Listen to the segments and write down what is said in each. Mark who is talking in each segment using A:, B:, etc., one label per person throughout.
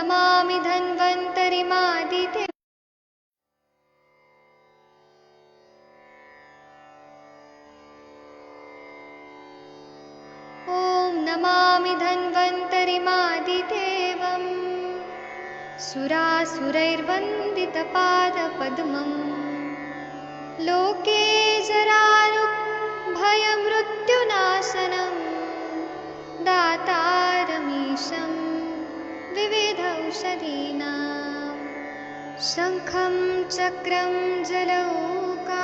A: नमामि धन्वन्तरिमादिते ॐ नमामि धन्वन्तरिमादिदेवम् सुरासुरैर्वन्दितपादपद्मम् लोके जरारुभयमृत्युनाशनं दातारमीशं विविधौषधीनां शङ्खं चक्रं जलौकां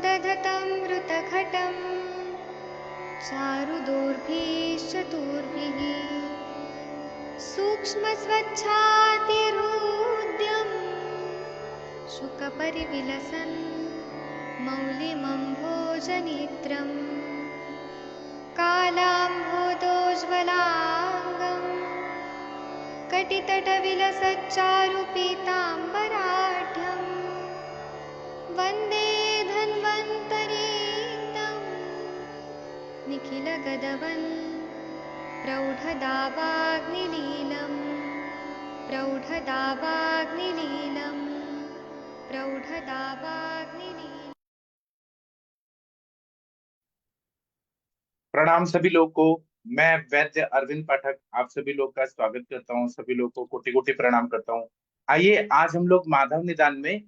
A: दधतं मृतघटं चारुदोर्भिश्चतुर्भिः सूक्ष्मस्वच्छातिहृद्यं शुकपरिविलसन् मौलिमम्भोजनेत्रं कालाम्भोदोज्ज्वलाङ्गं कटितटविलसच्चारुपीताम्बराढ्यं वन्दे धन्वन्तरीतं निखिलगदवन् प्रौढदावाग्निलीलं प्रौढदावाग्निलीलं प्रौढदावाग्निलीलं।
B: प्रणाम सभी लोग को। मैं वैद्य अरविंद पाठक आप सभी लोग का स्वागत करता हूं। सभी लोग को कोटि कोटि प्रणाम करता हूं। आइए आज हम लोग माधव निदान में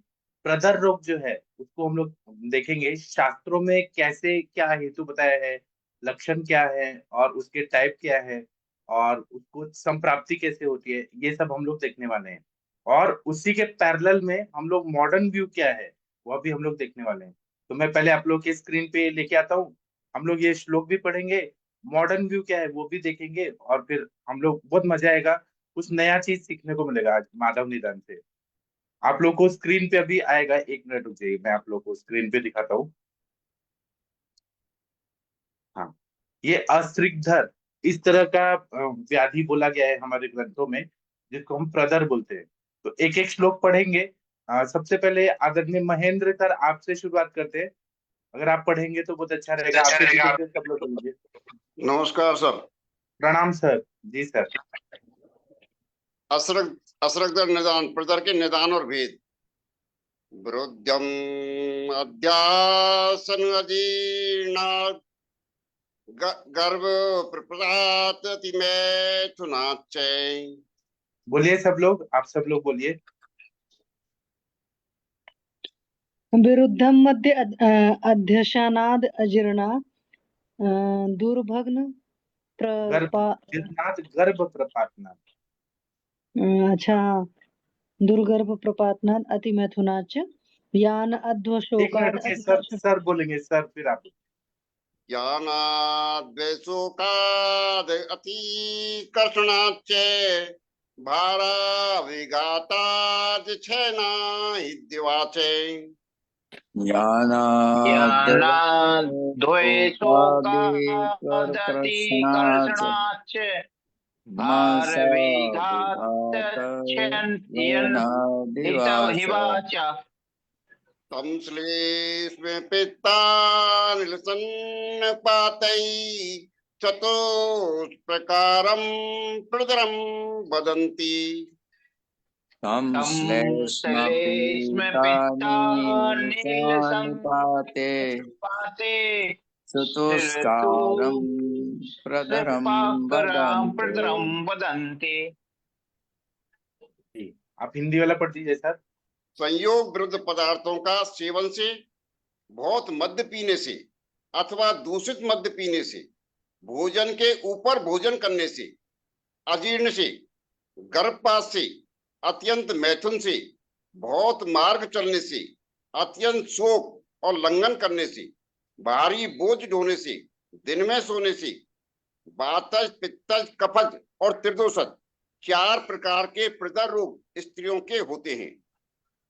B: प्रदर रोग जो है उसको हम लोग देखेंगे। शास्त्रों में कैसे क्या हेतु बताया है, लक्षण क्या है और उसके टाइप क्या है और उसको संप्राप्ति कैसे होती है, ये सब हम लोग देखने वाले हैं। और उसी के पैरेलल में हम लोग मॉडर्न व्यू क्या है वह भी हम लोग देखने वाले हैं। तो मैं पहले आप लोग के स्क्रीन पे लेके आता हूँ। हम लोग ये श्लोक भी पढ़ेंगे, मॉडर्न व्यू क्या है वो भी देखेंगे और फिर हम लोग बहुत मजा आएगा। कुछ नया चीज सीखने को मिलेगा आज माधव निदान से। आप लोग को स्क्रीन पे अभी आएगा, 1 मिनट रुक जाइए, मैं आप लोग को स्क्रीन पे दिखाता हूँ। हाँ, ये अश्रिगधर इस तरह का व्याधि बोला गया है हमारे ग्रंथों में, जिसको हम प्रदर बोलते हैं। तो एक एक श्लोक पढ़ेंगे। सबसे पहले आदरणीय महेंद्र सर आपसे शुरुआत करते हैं। अगर आप पढ़ेंगे तो बहुत अच्छा रहेगा। आपके पीछे से सब लोग पढ़ेंगे।
C: नमस्कार सर।
B: प्रणाम सर। जी सर।
C: अश्रगधर निदान, प्रदर के निदान और भेद। वृद्धम अध्यासन अजीर्णा गर्भ प्रपदाति मैथुनाच्चै।
B: बोलिए सब लोग, आप सब लोग बोलिए।
D: विरुद्धम मध्य अध्यशनाद अजीर्णा दुर्भग्न
B: गर्भ प्रपातनाथ।
D: अच्छा, दुर्गर्भ प्रपातनाथ अति मैथुनाच यान अध्वशोकाद
B: सर बोलेंगे सर, फिर आप।
C: यानाद्वेशोकाद अति कर्षणाच्च भारा विघाताद छेना इद्यवाचे।
E: यानाद्वेषोकादतिकर्षणाच्च भारविघातच्छेन्तिवाच।
C: तम श्लेष्मे पित्तानिलसन्नपातै चतुष्प्रकारं प्रदरं वदन्ति।
E: तम श्लेष्मे पित्तानिलसन्नपाते चतुष्कारं प्रदरं वदन्ति।
B: आप हिंदी वाला पढ़ दीजिए सर।
C: संयोग विरुद्ध पदार्थों का सेवन से, बहुत मद्य पीने से अथवा दूषित मद्य पीने से, भोजन के ऊपर भोजन करने से, अजीर्ण से, गर्भपात से, अत्यंत मैथुन से, बहुत मार्ग चलने से, अत्यंत शोक और लंघन करने से, भारी बोझ ढोने से, दिन में सोने से, वातज, पित्तज, कफज और त्रिदोषज 4 प्रकार के प्रदर रोग स्त्रियों के होते हैं।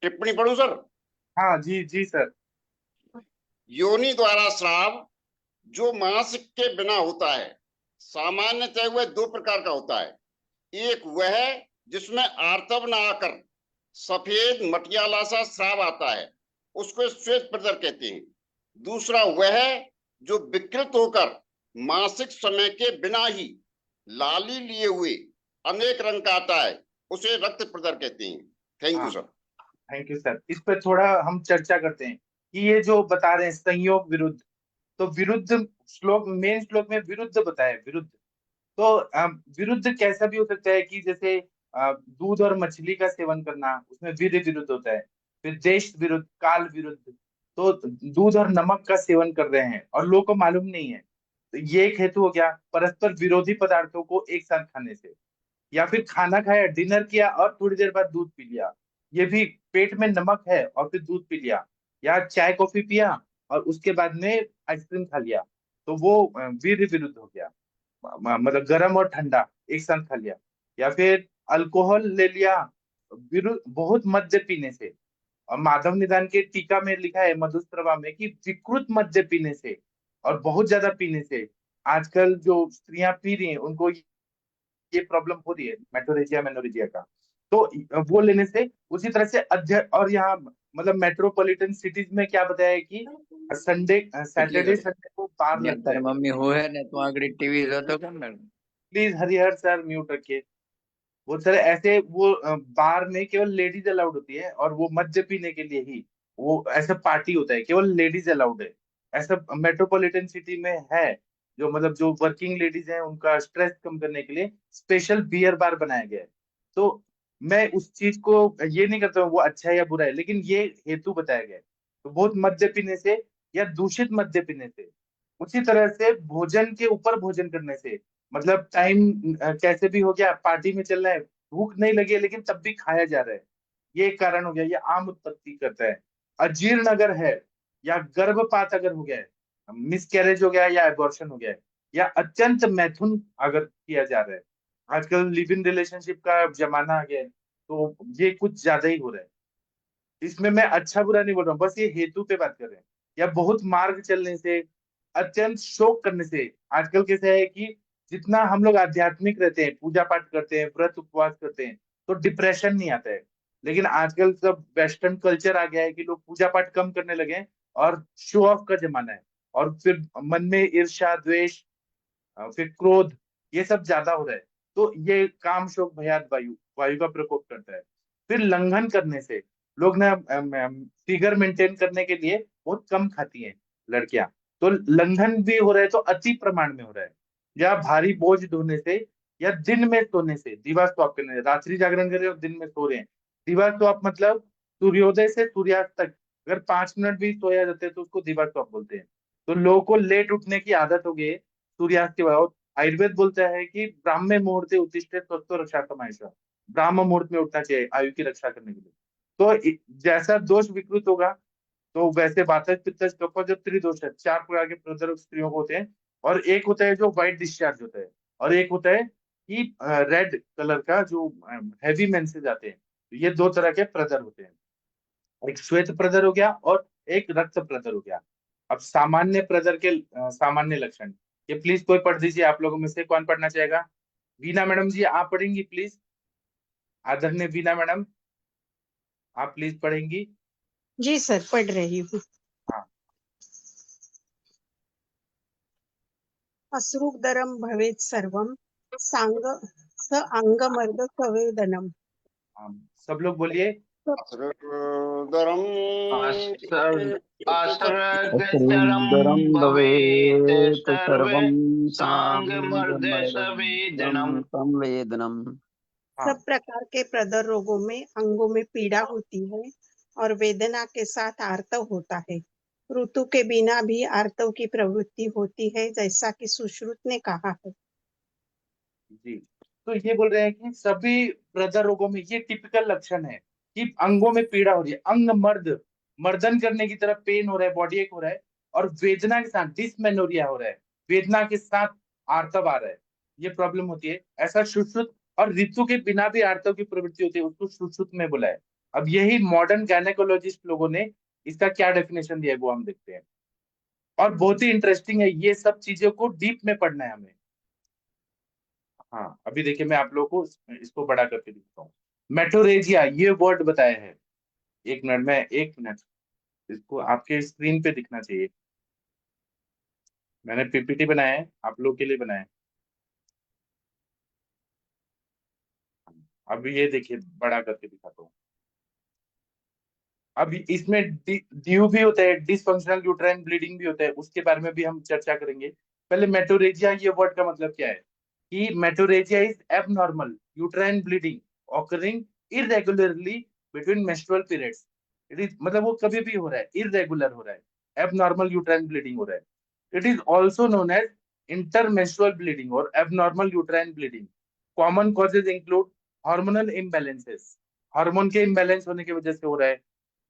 C: टिप्पणी पढ़ूं सर?
B: हाँ जी जी सर।
C: योनि द्वारा स्राव जो मांस के बिना होता है, सामान्यतः वह 2 प्रकार का होता है। एक वह जिसमें आर्तव न आकर सफेद मटियाला सा स्राव आता है, उसको श्वेत प्रदर कहते हैं। दूसरा वह जो विकृत होकर मासिक समय के बिना ही लाली लिए हुए अनेक रंग का आता है, उसे रक्त प्रदर कहते हैं। थैंक यू
B: हाँ,
C: सर।
B: Thank you sir. इस पर थोड़ा हम चर्चा करते हैं कि ये जो बता रहे हैं संयोग विरुद्ध, तो विरुद्ध श्लोक, मेन श्लोक में विरुद्ध बताया है, विरुद्ध। तो विरुद्ध कैसा भी हो सकता है कि जैसे दूध और मछली का सेवन करना, उसमें वीर्य विरुद्ध होता है। फिर देश विरुद्ध, काल विरुद्ध। तो दूध और नमक का सेवन कर रहे हैं और लोगों को मालूम नहीं है, तो ये एक हेतु हो गया। परस्पर विरोधी पदार्थों को एक साथ खाने से, या फिर खाना खाया, डिनर किया और थोड़ी देर बाद दूध पी लिया, ये भी पेट में नमक है और फिर दूध पी लिया। या चाय कॉफी पिया और उसके बाद में आइसक्रीम खा लिया, तो वो वीर्य विरुद्ध हो गया। मतलब गर्म और ठंडा एक साथ खा लिया। या फिर अल्कोहल ले लिया विरुद्ध, बहुत मद्य पीने से। और माधव निदान के टीका में लिखा है मधुस्त्रवा में कि विकृत मद्य पीने से और बहुत ज्यादा पीने से, आजकल जो स्त्रियां पी रही हैं उनको ये प्रॉब्लम हो रही है, मेटोरेजिया मेनोरेजिया का। तो वो लेने से उसी तरह से और यहाँ मतलब मेट्रोपॉलिटन सिटीज में क्या बताया है कि संडे,
E: કેટલી
B: सैटरडे
E: ઘડી
B: संडे को बार
E: ને
B: लगता
E: તારી
B: है।
E: મમ્મી હોવે ને તું આગળ ટીવી જોતો કેમ ને
B: प्लीज हरिहर सर म्यूट रखिए। वो सर ऐसे वो बार में केवल लेडीज अलाउड होती है और वो मद्य पीने के लिए ही वो ऐसा पार्टी होता है, केवल लेडीज अलाउड है। ऐसा मेट्रोपॉलिटन सिटी में है। जो मतलब जो वर्किंग लेडीज हैं उनका स्ट्रेस कम करने के लिए स्पेशल बियर बार बनाया गया है। तो मैं उस चीज को ये नहीं करता हूँ वो अच्छा है या बुरा है, लेकिन ये हेतु बताया गया है। तो बहुत मद्य पीने से या दूषित मद्य पीने से, उसी तरह से भोजन के ऊपर भोजन करने से, मतलब टाइम कैसे भी हो गया, पार्टी में चल रहा है, भूख नहीं लगी है लेकिन तब भी खाया जा रहा है, ये एक कारण हो गया। ये आम उत्पत्ति करता है। अजीर्ण अगर है, या गर्भपात अगर हो गया है, मिस कैरेज हो गया है या एबॉर्शन हो गया है, या अत्यंत मैथुन अगर किया जा रहा है, आजकल लिव इन रिलेशनशिप का जमाना आ गया है, तो ये कुछ ज्यादा ही हो रहा है। इसमें मैं अच्छा बुरा नहीं बोल रहा हूँ, बस ये हेतु पे बात कर रहे हैं। या बहुत मार्ग चलने से, अत्यंत शोक करने से। आजकल कैसे है कि जितना हम लोग आध्यात्मिक रहते हैं, पूजा पाठ करते हैं, व्रत उपवास करते हैं, तो डिप्रेशन नहीं आता है। लेकिन आजकल सब वेस्टर्न कल्चर आ गया है कि लोग पूजा पाठ कम करने लगे हैं और शो ऑफ का जमाना है। और फिर मन में ईर्ष्या, द्वेष, फिर क्रोध, ये सब ज्यादा हो रहा है। तो ये काम शोक भयाद वायु, वायु का प्रकोप करता है। फिर लंघन करने से, लोग ना फिगर मेंटेन करने के लिए बहुत कम खाती हैं लड़कियां, तो लंघन भी हो रहा है, तो अति प्रमाण में हो रहा है। या भारी बोझ ढोने से, या दिन में सोने से, दिवा स्वाप करने से, रात्रि जागरण कर रहे हो दिन में सो रहे हैं। दिवा स्वाप मतलब सूर्योदय से सूर्यास्त तक अगर 5 मिनट भी सोया जाते हैं तो उसको दिवा स्वाप बोलते हैं। तो लोगों को लेट उठने की आदत हो गई है सूर्यास्त के बाद। आयुर्वेद बोलता है कि ब्राह्मे मुहूर्ते उत्तिष्ठे स्वस्थो रक्षा कमाएशा, ब्राह्म मुहूर्त में उठना चाहिए आयु की रक्षा करने के लिए। तो जैसा दोष विकृत होगा, तो वैसे वातज पित्तज कफ जो त्रिदोष है, 4 प्रकार के प्रदर्भ स्त्रियों को होते हैं। और एक होता है जो व्हाइट डिस्चार्ज होता है, और एक होता है कि रेड कलर का जो हैवी मेंसेज आते हैं। तो ये 2 तरह के प्रदर होते हैं, एक श्वेत प्रदर हो गया और एक रक्त प्रदर हो गया। अब सामान्य प्रदर के सामान्य लक्षण, ये प्लीज कोई पढ़ दीजिए, आप लोगों में से कौन पढ़ना चाहेगा? वीना मैडम जी आप पढ़ेंगी प्लीज, आदरणीय वीना मैडम, आप प्लीज पढ़ेंगी।
F: जी सर, पढ़ रही हूँ।
B: हाँ,
F: अश्रुदरम भवेत् सर्वम सांग स अंगमर्द संवेदनम।
B: हाँ, सब लोग बोलिए।
C: असृदरम
E: असृदरं
G: असृदरं
E: भवेत्
G: भवेत्
E: सर्वं
G: सर्वं
E: साङ्गमर्दसवेदनं
G: संवेदनम।
B: हाँ,
F: सब प्रकार के प्रदर रोगों में अंगों में पीड़ा होती है और वेदना के साथ आर्तव होता है। ऋतु के बिना भी आर्तव की प्रवृत्ति होती है, जैसा कि सुश्रुत ने कहा है।
B: जी। तो ये बोल रहे हैं कि सभी प्रदर रोगों में ये टिपिकल लक्षण है कि अंगों में पीड़ा हो रही है, अंग मर्द, मर्दन करने की तरफ पेन हो रहा है, बॉडी एक हो रहा है, और वेदना के साथ डिसमेनोरिया हो रहा है, वेदना के साथ आर्तव आ रहा है, ये प्रॉब्लम होती है। ऐसा सुश्रुत, और ऋतु के बिना भी आर्तव की प्रवृत्ति होती है, उसको सुश्रुत में बोला है। अब यही मॉडर्न गायनेकोलॉजिस्ट लोगों ने इसका क्या डेफिनेशन दिया है वो हम देखते हैं। और बहुत ही इंटरेस्टिंग है, ये सब चीजों को डीप में पढ़ना है हमें। हाँ, अभी देखिए मैं आप लोगों को इसको बड़ा करके दिखता हूँ। मेटोरेजिया ये वर्ड बताया है, 1 मिनट में, 1 मिनट, इसको आपके स्क्रीन पे दिखना चाहिए। मैंने पीपीटी बनाया है, आप लोग के लिए बनाया है। अब ये देखिए बड़ा करके दिखाता हूँ। अब इसमें ड्यू भी होता है, डिसफंक्शनल यूट्राइन ब्लीडिंग भी होता है, उसके बारे में भी हम चर्चा करेंगे। पहले मेटोरेजिया, ये वर्ड का मतलब क्या है कि metrorrhagia is abnormal uterine bleeding occurring irregularly between menstrual periods. It is मतलब वो कभी भी हो रहा है, इरेगुलर हो रहा है, एबनॉर्मल यूट्राइन ब्लीडिंग हो रहा है। It is also known as intermenstrual bleeding और abnormal uterine bleeding. Common causes include hormonal imbalances, hormone के इम्बैलेंस होने की वजह से हो रहा है।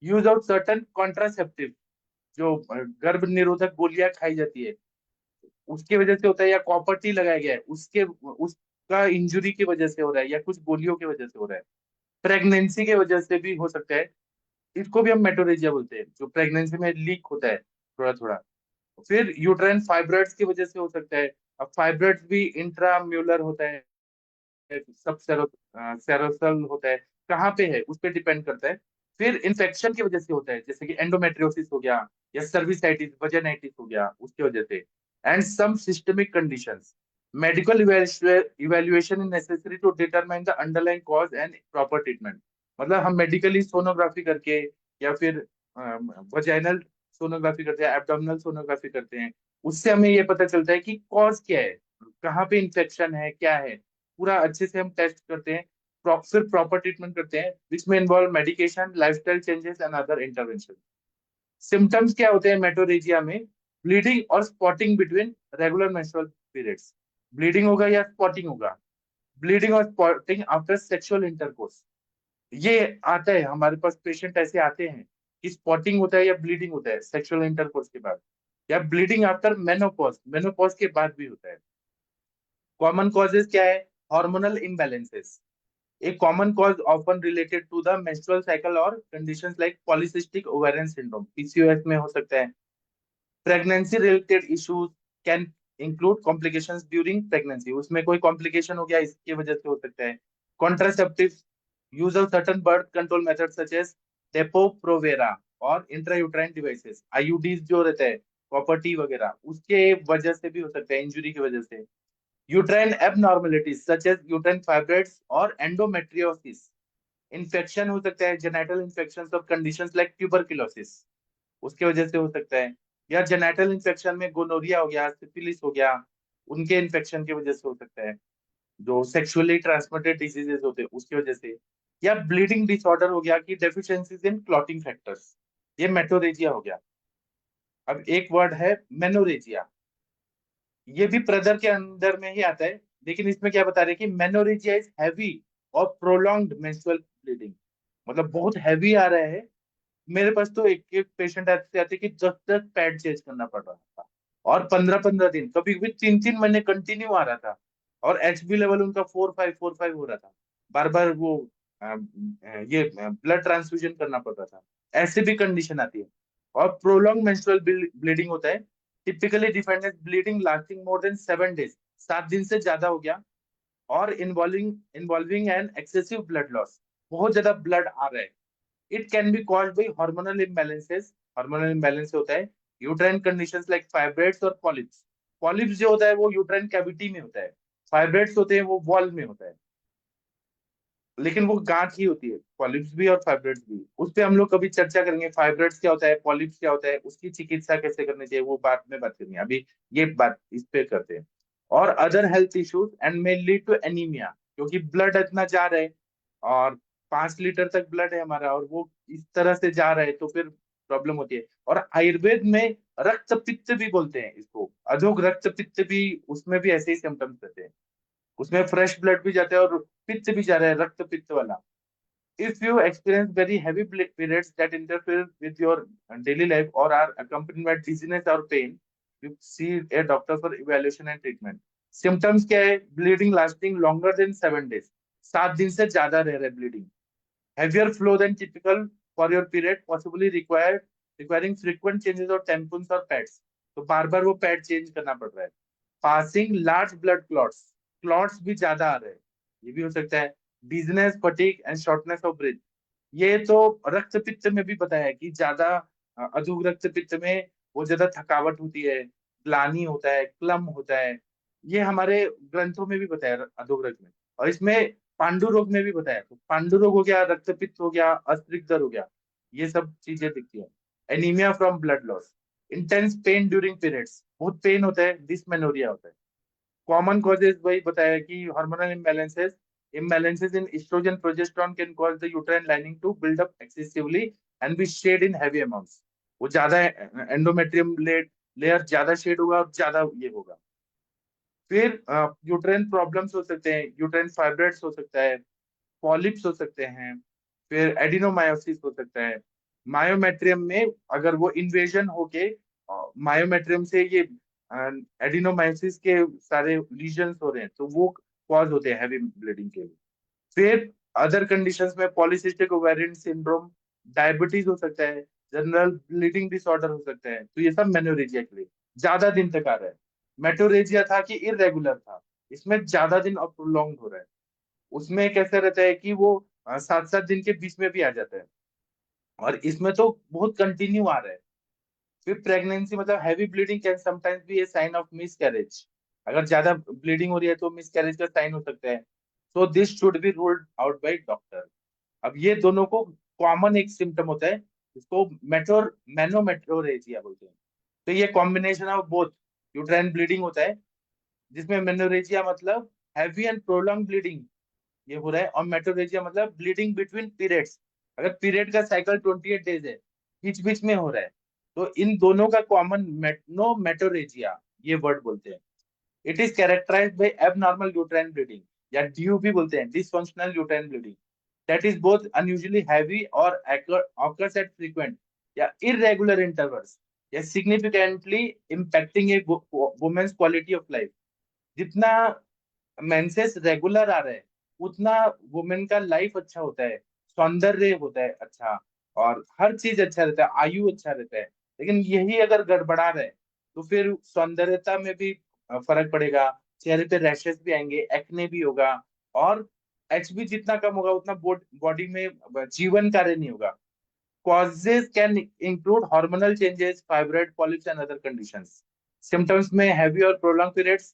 B: यूज ऑफ सर्टन कॉन्ट्रासेप्टिव, जो गर्भ निरोधक गोलियां खाई जाती है उसके वजह से होता है, या कॉपर टी लगाया गया है उसका इंजुरी की वजह से हो रहा है, या कुछ गोलियों की वजह से हो रहा है। प्रेगनेंसी की वजह से भी हो सकता है, इसको भी हम मेटोरेजिया बोलते हैं, जो प्रेगनेंसी में लीक होता है थोड़ा थोड़ा। फिर यूट्राइन फाइब्रॉइड्स की वजह से हो सकता है। अब फाइब्रॉइड्स भी इंट्राम्यूलर होता है, सब सेरोसल होता है, कहाँ पे है उस पर डिपेंड करता है। फिर इन्फेक्शन की वजह से होता है, जैसे कि एंडोमेट्रियोसिस हो गया या सर्विसाइटिस वजाइनाइटिस हो गया, उसकी वजह से। And some systemic conditions, medical evaluation is necessary to determine the underlying cause and proper treatment. मतलब हम मेडिकली सोनोग्राफी करके या फिर वजाइनल सोनोग्राफी करते हैं, एब्डोमिनल सोनोग्राफी करते हैं, उससे हमें ये पता चलता है कि कॉज क्या है, कहाँ पे इन्फेक्शन है, क्या है। पूरा अच्छे से हम टेस्ट करते हैं, फिर प्रॉपर ट्रीटमेंट करते हैं, विच में involve medication, lifestyle changes and other intervention. Symptoms क्या होते हैं मेटोरेजिया में? ब्लीडिंग और spotting between regular menstrual periods. Bleeding होगा या स्पॉटिंग होगा। ब्लीडिंग और स्पॉटिंग आफ्टर सेक्सुअल इंटरकोर्स, ये आता है हमारे पास, पेशेंट ऐसे आते हैं कि स्पॉटिंग होता है या ब्लीडिंग होता है सेक्सुअल इंटरकोर्स के बाद, या ब्लीडिंग आफ्टर मेनोपॉज, मेनोपॉज के बाद भी होता है। कॉमन कॉजेज क्या है? Hormonal imbalances, a common cause often related to the menstrual cycle or conditions like polycystic ovarian syndrome, PCOS में हो सकता है। Pregnancy related issues can include complications during pregnancy, उसमें कोई complication हो गया इसकी वजह से हो सकता है। Contraceptive, use of certain birth control methods such as Depo-Provera और intrauterine devices, IUDs जो रहता है, कॉपर टी वगैरह, उसके वजह से भी हो सकता है, इंजुरी की वजह से। Uterine abnormalities such as uterine fibroids और एंडोमेट्रियोसिस, इन्फेक्शन हो सकता है, जेनेटल इन्फेक्शन और कंडीशंस लाइक ट्यूबरकुलोसिस, उसके वजह से हो सकता है। या जेनेटल इन्फेक्शन में गोनोरिया हो गया, सिफिलिस हो गया, उनके इन्फेक्शन की वजह से हो सकता है। जो सेक्सुअली ट्रांसमिटेड डिजीजेस होते हैं उसकी वजह से। या ब्लीडिंग डिसऑर्डर हो गया कि डेफिशिएंसीज इन क्लॉटिंग फैक्टर्स, ये मेटोरेजिया हो गया। अब एक वर्ड है मेनोरेजिया, ये भी ब्रदर के अंदर में ही आता है, लेकिन इसमें क्या बता रहे हैं कि मेनोरेजिया इज हैवी और प्रोलॉन्ग्ड मेंस्ट्रुअल ब्लीडिंग, मतलब बहुत हैवी आ रहा है। मेरे पास तो एक एक पेशेंट ऐसे आते कि 10 10 पैड चेंज करना पड़ रहा था, और 15 15 दिन, कभी कभी 3 3 महीने कंटिन्यू आ रहा था, और एचबी लेवल उनका 4 5 4 5 हो रहा था। बार बार वो ये ब्लड ट्रांसफ्यूजन करना पड़ रहा था। ऐसे भी कंडीशन आती है। और प्रोलॉन्ग मेंस्ट्रुअल ब्लीडिंग होता है, typically defined as bleeding lasting more than 7 days, 7 दिन से ज्यादा हो गया, और involving an excessive blood loss, बहुत ज्यादा ब्लड आ रहा है। It can be called by hormonal imbalances, hormonal imbalance होता है। यूट्राइन कंडीशंस लाइक फाइब्रॉइड्स और पॉलिप्स, पॉलिप्स जो होता है वो यूट्राइन कैविटी में होता है, फाइब्रॉइड्स होते हैं वो वॉल में होता है, लेकिन वो गांठ ही होती है, पॉलिप्स भी और फाइब्रॉइड्स भी। उस पे हम लोग कभी चर्चा करेंगे, फाइब्रॉइड्स क्या होता है, पॉलिप्स क्या होता है, उसकी चिकित्सा कैसे करनी चाहिए, वो बात में बात करेंगे। अभी ये बात इस पे करते हैं। और other health issues and may lead to anaemia, क्योंकि ब्लड इतना जा रहा है, और 5 लीटर तक ब्लड है हमारा, और वो इस तरह से जा रहा है तो फिर प्रॉब्लम होती है। और आयुर्वेद में रक्त पित्त भी बोलते हैं इसको, अधोग रक्त पित्त भी, उसमें भी ऐसे ही सिम्टम्स रहते हैं, उसमें फ्रेश ब्लड भी जाता है और पित्त भी जा रहा है, रक्त पित्त वाला। If you experience very heavy periods that interfere with your daily life or are accompanied by dizziness or pain, you see a doctor for evaluation and treatment. Symptoms क्या है? Bleeding lasting longer than 7 days, 7 दिन से ज्यादा रह रहा है bleeding. Heavier flow than typical for your period, possibly requiring frequent changes of tampons or pads. तो बार बार वो पैड चेंज करना पड़ रहा है। Passing large blood clots, clots भी ज्यादा आ रहे हैं, ये भी हो सकता है। Dizziness, fatigue and shortness of breath, ये तो रक्त पित्त में भी बताया है कि ज्यादा अधूग रक्त पित्त में वो ज्यादा थकावट होती है, ग्लानि होता है, क्लम होता है, ये हमारे ग्रंथों में भी बताया है, अधोग रक्त में। और इसमें पांडु रोग में भी बताया, तो पांडु रोग हो गया, रक्तपित्त हो गया, अस्त्रिकदर हो गया, ये सब चीजें दिखती है। Anaemia from blood loss, intense pen during periods, बहुत पेन होता है, डिसमेनोरिया होता है। कॉमन कॉजेज वही बताया कि hormonal imbalances in estrogen progesterone can cause the uterine lining to build up excessively and be shed in heavy amounts। वो ज्यादा एंडोमेट्रियम लेयर ज्यादा शेड होगा और ज्यादा ये होगा। फिर यूट्राइन प्रॉब्लम्स हो सकते हैं, यूट्राइन फाइब्रॉइड्स हो सकता है, पॉलिप्स हो सकते हैं, फिर एडिनोमायोसिस हो सकता है। मायोमेट्रियम में अगर वो इन्वेजन होके मायोमेट्रियम से ये एडिनोमायोसिस के सारे लीजन्स हो रहे हैं, तो वो कॉज होते हैं हैवी ब्लीडिंग के लिए। फिर अदर कंडीशंस में पॉलीसिस्टिक ओवेरियन सिंड्रोम, डायबिटीज हो सकता है, जनरल ब्लीडिंग डिसऑर्डर हो सकता है। तो ये सब मेनोरेजिया के लिए ज्यादा दिन तक आ रहा है। मेटोरेजिया था कि इरेगुलर था, इसमें ज्यादा दिन और प्रोलॉन्ग हो रहा है। उसमें कैसे रहता है कि वो 7-7 दिन के बीच में भी आ जाता है, और इसमें तो बहुत कंटिन्यू आ रहा है। फिर प्रेगनेंसी मतलब heavy bleeding can sometimes be a sign of miscarriage. अगर ज्यादा ब्लीडिंग हो रही है तो मिसकैरेज का साइन हो सकता है। So this should be ruled out by doctor. अब ये दोनों को कॉमन एक सिम्टम होता है, इसको मेनोमेट्रोरेजिया बोलते हैं। तो ये combination of both uterine bleeding होता है, जिसमें मेनोरेजिया मतलब हैवी एंड प्रोलॉन्ग ब्लीडिंग ये हो रहा है, और मेटोरेजिया मतलब ब्लीडिंग बिटवीन पीरियड्स। अगर पीरियड का साइकिल 28 डेज है, बीच बीच में हो रहा है, तो इन दोनों का कॉमन मेटोरेजिया ये वर्ड बोलते हैं। It is characterised by abnormal uterine bleeding, या DUB बोलते हैं, dysfunctional uterine bleeding, that is both unusually heavy or occurs at frequent या irregular intervals या significantly impacting a woman's quality of life। जितना menses regular आ रहा है उतना women का लाइफ अच्छा होता है, सौंदर्य होता है अच्छा, और हर चीज अच्छा रहता है, आयु अच्छा रहता है। लेकिन यही अगर गड़बड़ा रहा है तो फिर सौंदर्यता में भी फर्क पड़ेगा, चेहरे पे रैशेस भी आएंगे, एक्ने भी होगा, और HB जितना कम होगा उतना बॉडी में जीवन कार्य नहीं होगा। Causes can include hormonal changes, fibroid polyps and other conditions। Symptoms में heavy और prolonged periods,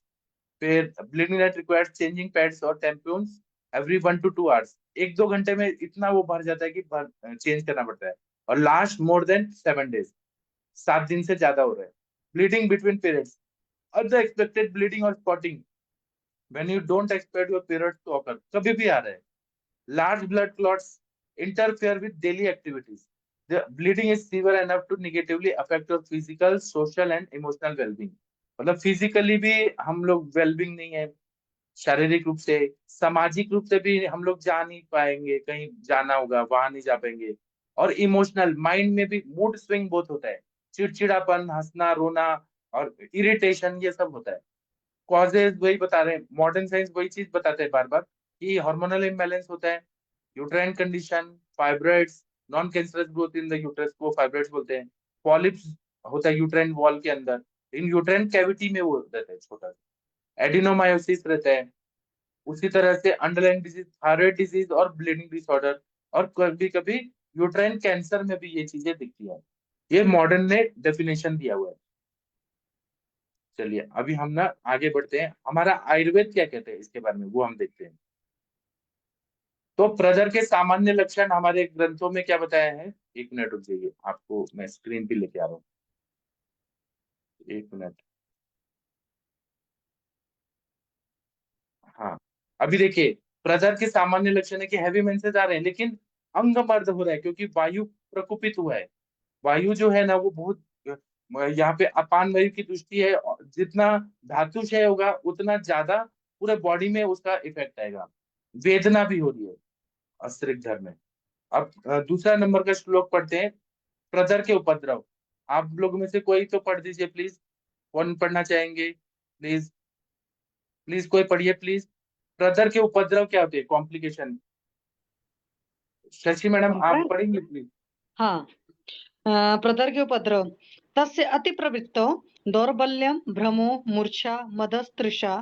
B: फिर bleeding that requires changing pads और tampons every 1 to 2 hours। 1-2 घंटे में इतना वो भर जाता है कि चेंज करना पड़ता है, और लास्ट मोर देन 7 days, 7 दिन से ज्यादा हो रहा है। Bleeding between periods, other expected bleeding और spotting when you don't expect your periods to occur, कभी भी आ रहा है। Large blood clots interfere with daily activities, the bleeding is severe enough to negatively affect your physical, social and emotional wellbeing. मतलब physically भी हम लोग wellbeing नहीं है, शारीरिक रूप से, सामाजिक रूप से भी हम लोग जा नहीं पाएंगे, कहीं जाना होगा वहां नहीं जा पाएंगे, और इमोशनल माइंड में भी मूड स्विंग बहुत होता है, चिड़चिड़ापन, हंसना, रोना और इरिटेशन, ये सब होता है। कॉजेज वही बता रहे हैं, मॉडर्न साइंस वही चीज बताते हैं बार बार कि हार्मोनल इम्बैलेंस होता है, uterine condition, fibroids, non cancerous growth in the uterus को फाइब्रॉइड्स बोलते हैं, पॉलिप्स होता है यूट्राइन वॉल के अंदर, इन यूट्राइन कैविटी में वो रहता है छोटा सा, एडिनोमायोसिस रहता है। उसी तरह से अंडरलाइन डिजीज, थायराइड डिजीज और ब्लीडिंग डिसऑर्डर, और कभी कभी यूट्राइन कैंसर में भी ये चीजें दिखती है। ये मॉडर्न ने डेफिनेशन दिया हुआ है। चलिए अभी हम ना आगे बढ़ते हैं, हमारा आयुर्वेद क्या कहते हैं इसके बारे में वो हम देखते हैं। तो प्रदर के सामान्य लक्षण हमारे ग्रंथों में क्या बताया है, 1 मिनट रुक जाइए, आपको मैं स्क्रीन पे लेके आ रहा हूँ, 1 मिनट। हाँ, अभी देखिए, प्रदर के सामान्य लक्षण है कि हैवी मेंसेस आ रहे हैं, लेकिन अंग मर्द हो रहा है क्योंकि वायु प्रकोपित हुआ है। वायु जो है ना वो बहुत यहाँ पे अपान वायु की दृष्टि है, और जितना धातु क्षय होगा उतना ज्यादा पूरे बॉडी में उसका इफेक्ट आएगा। वेदना भी हो रही है अस्त्रिक धर में। अब दूसरा नंबर का श्लोक पढ़ते हैं, प्रदर के उपद्रव। आप लोगों में से कोई तो पढ़ दीजिए प्लीज, कौन पढ़ना चाहेंगे, प्लीज प्लीज कोई पढ़िए प्लीज। प्रदर के उपद्रव क्या होते हैं, कॉम्प्लिकेशन। शशि मैडम आप पढ़ेंगे प्लीज।
D: हाँ, प्रदर के उपद्रव, तस्य अति प्रवृत्तो दौर्बल्यं, भ्रमो, मूर्छा, मदस्तृषा,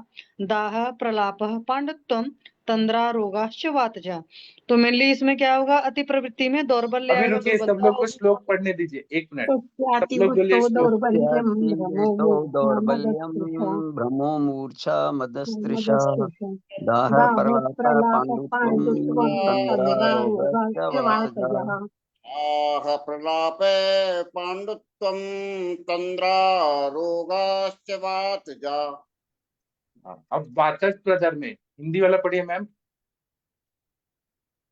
D: दाह, प्रलापः, पाण्डुत्वं, तंद्रा रोगाश्च वातजा। तो मेनली इसमें क्या होगा, अति प्रवृत्ति में दौर्बल्य
B: अभी
D: आएगा,
B: रुकिए, सब
D: दुर्बलता
B: लोग को
D: होगी।
B: श्लोक पढ़ने दीजिए, 1 मिनट। सब
F: तस्याति
B: लोग बोलिए
F: वृत्तो
B: श्लोक।
F: दौर्बल्यं भ्रमो
E: तो दौर्बल्यम
F: मदस्पृशा
E: भ्रमो मूर्छा मदस्त्रिषा
F: मदस्पृशा
E: दाह
F: दाह
E: प्रलाप
F: प्रलाप
E: पाण्डुत्वं
F: पाण्डुत्वं
E: तन्द्रा
F: तन्द्रा
E: रोगश्च
F: रोगाश्च
E: वातजा।
F: वातजः।
C: आह प्रलापे पाण्डुत्वं तन्द्रा रोगाश्च वातजा।
B: हाँ, अब वाचस्पति प्रदर में हिंदी वाला पढ़िए मैम।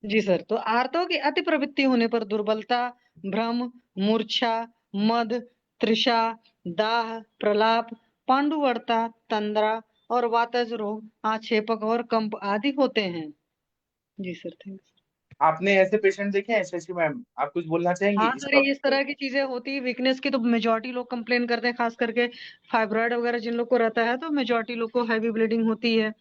D: जी सर, तो आर्तों की अति प्रवृत्ति होने पर दुर्बलता, भ्रम, मूर्छा, मद, तृषा, दाह, प्रलाप, पांडुवर्ता, तंद्रा और वातज रोग, आक्षेपक और कंप आदि होते हैं। जी सर, थैंक्स।
B: आपने ऐसे पेशेंट देखे हैं शशि मैम? आप कुछ बोलना चाहेंगी
D: हाँ
B: इस
D: सर, इस
B: टॉपिक
D: तरह
B: पर?
D: की चीजें होती है, वीकनेस की तो मेजोरिटी लोग कंप्लेन करते हैं, खास करके फाइब्रॉइड वगैरह जिन लोग को रहता है, तो मेजोरिटी लोग को हैवी ब्लीडिंग होती है।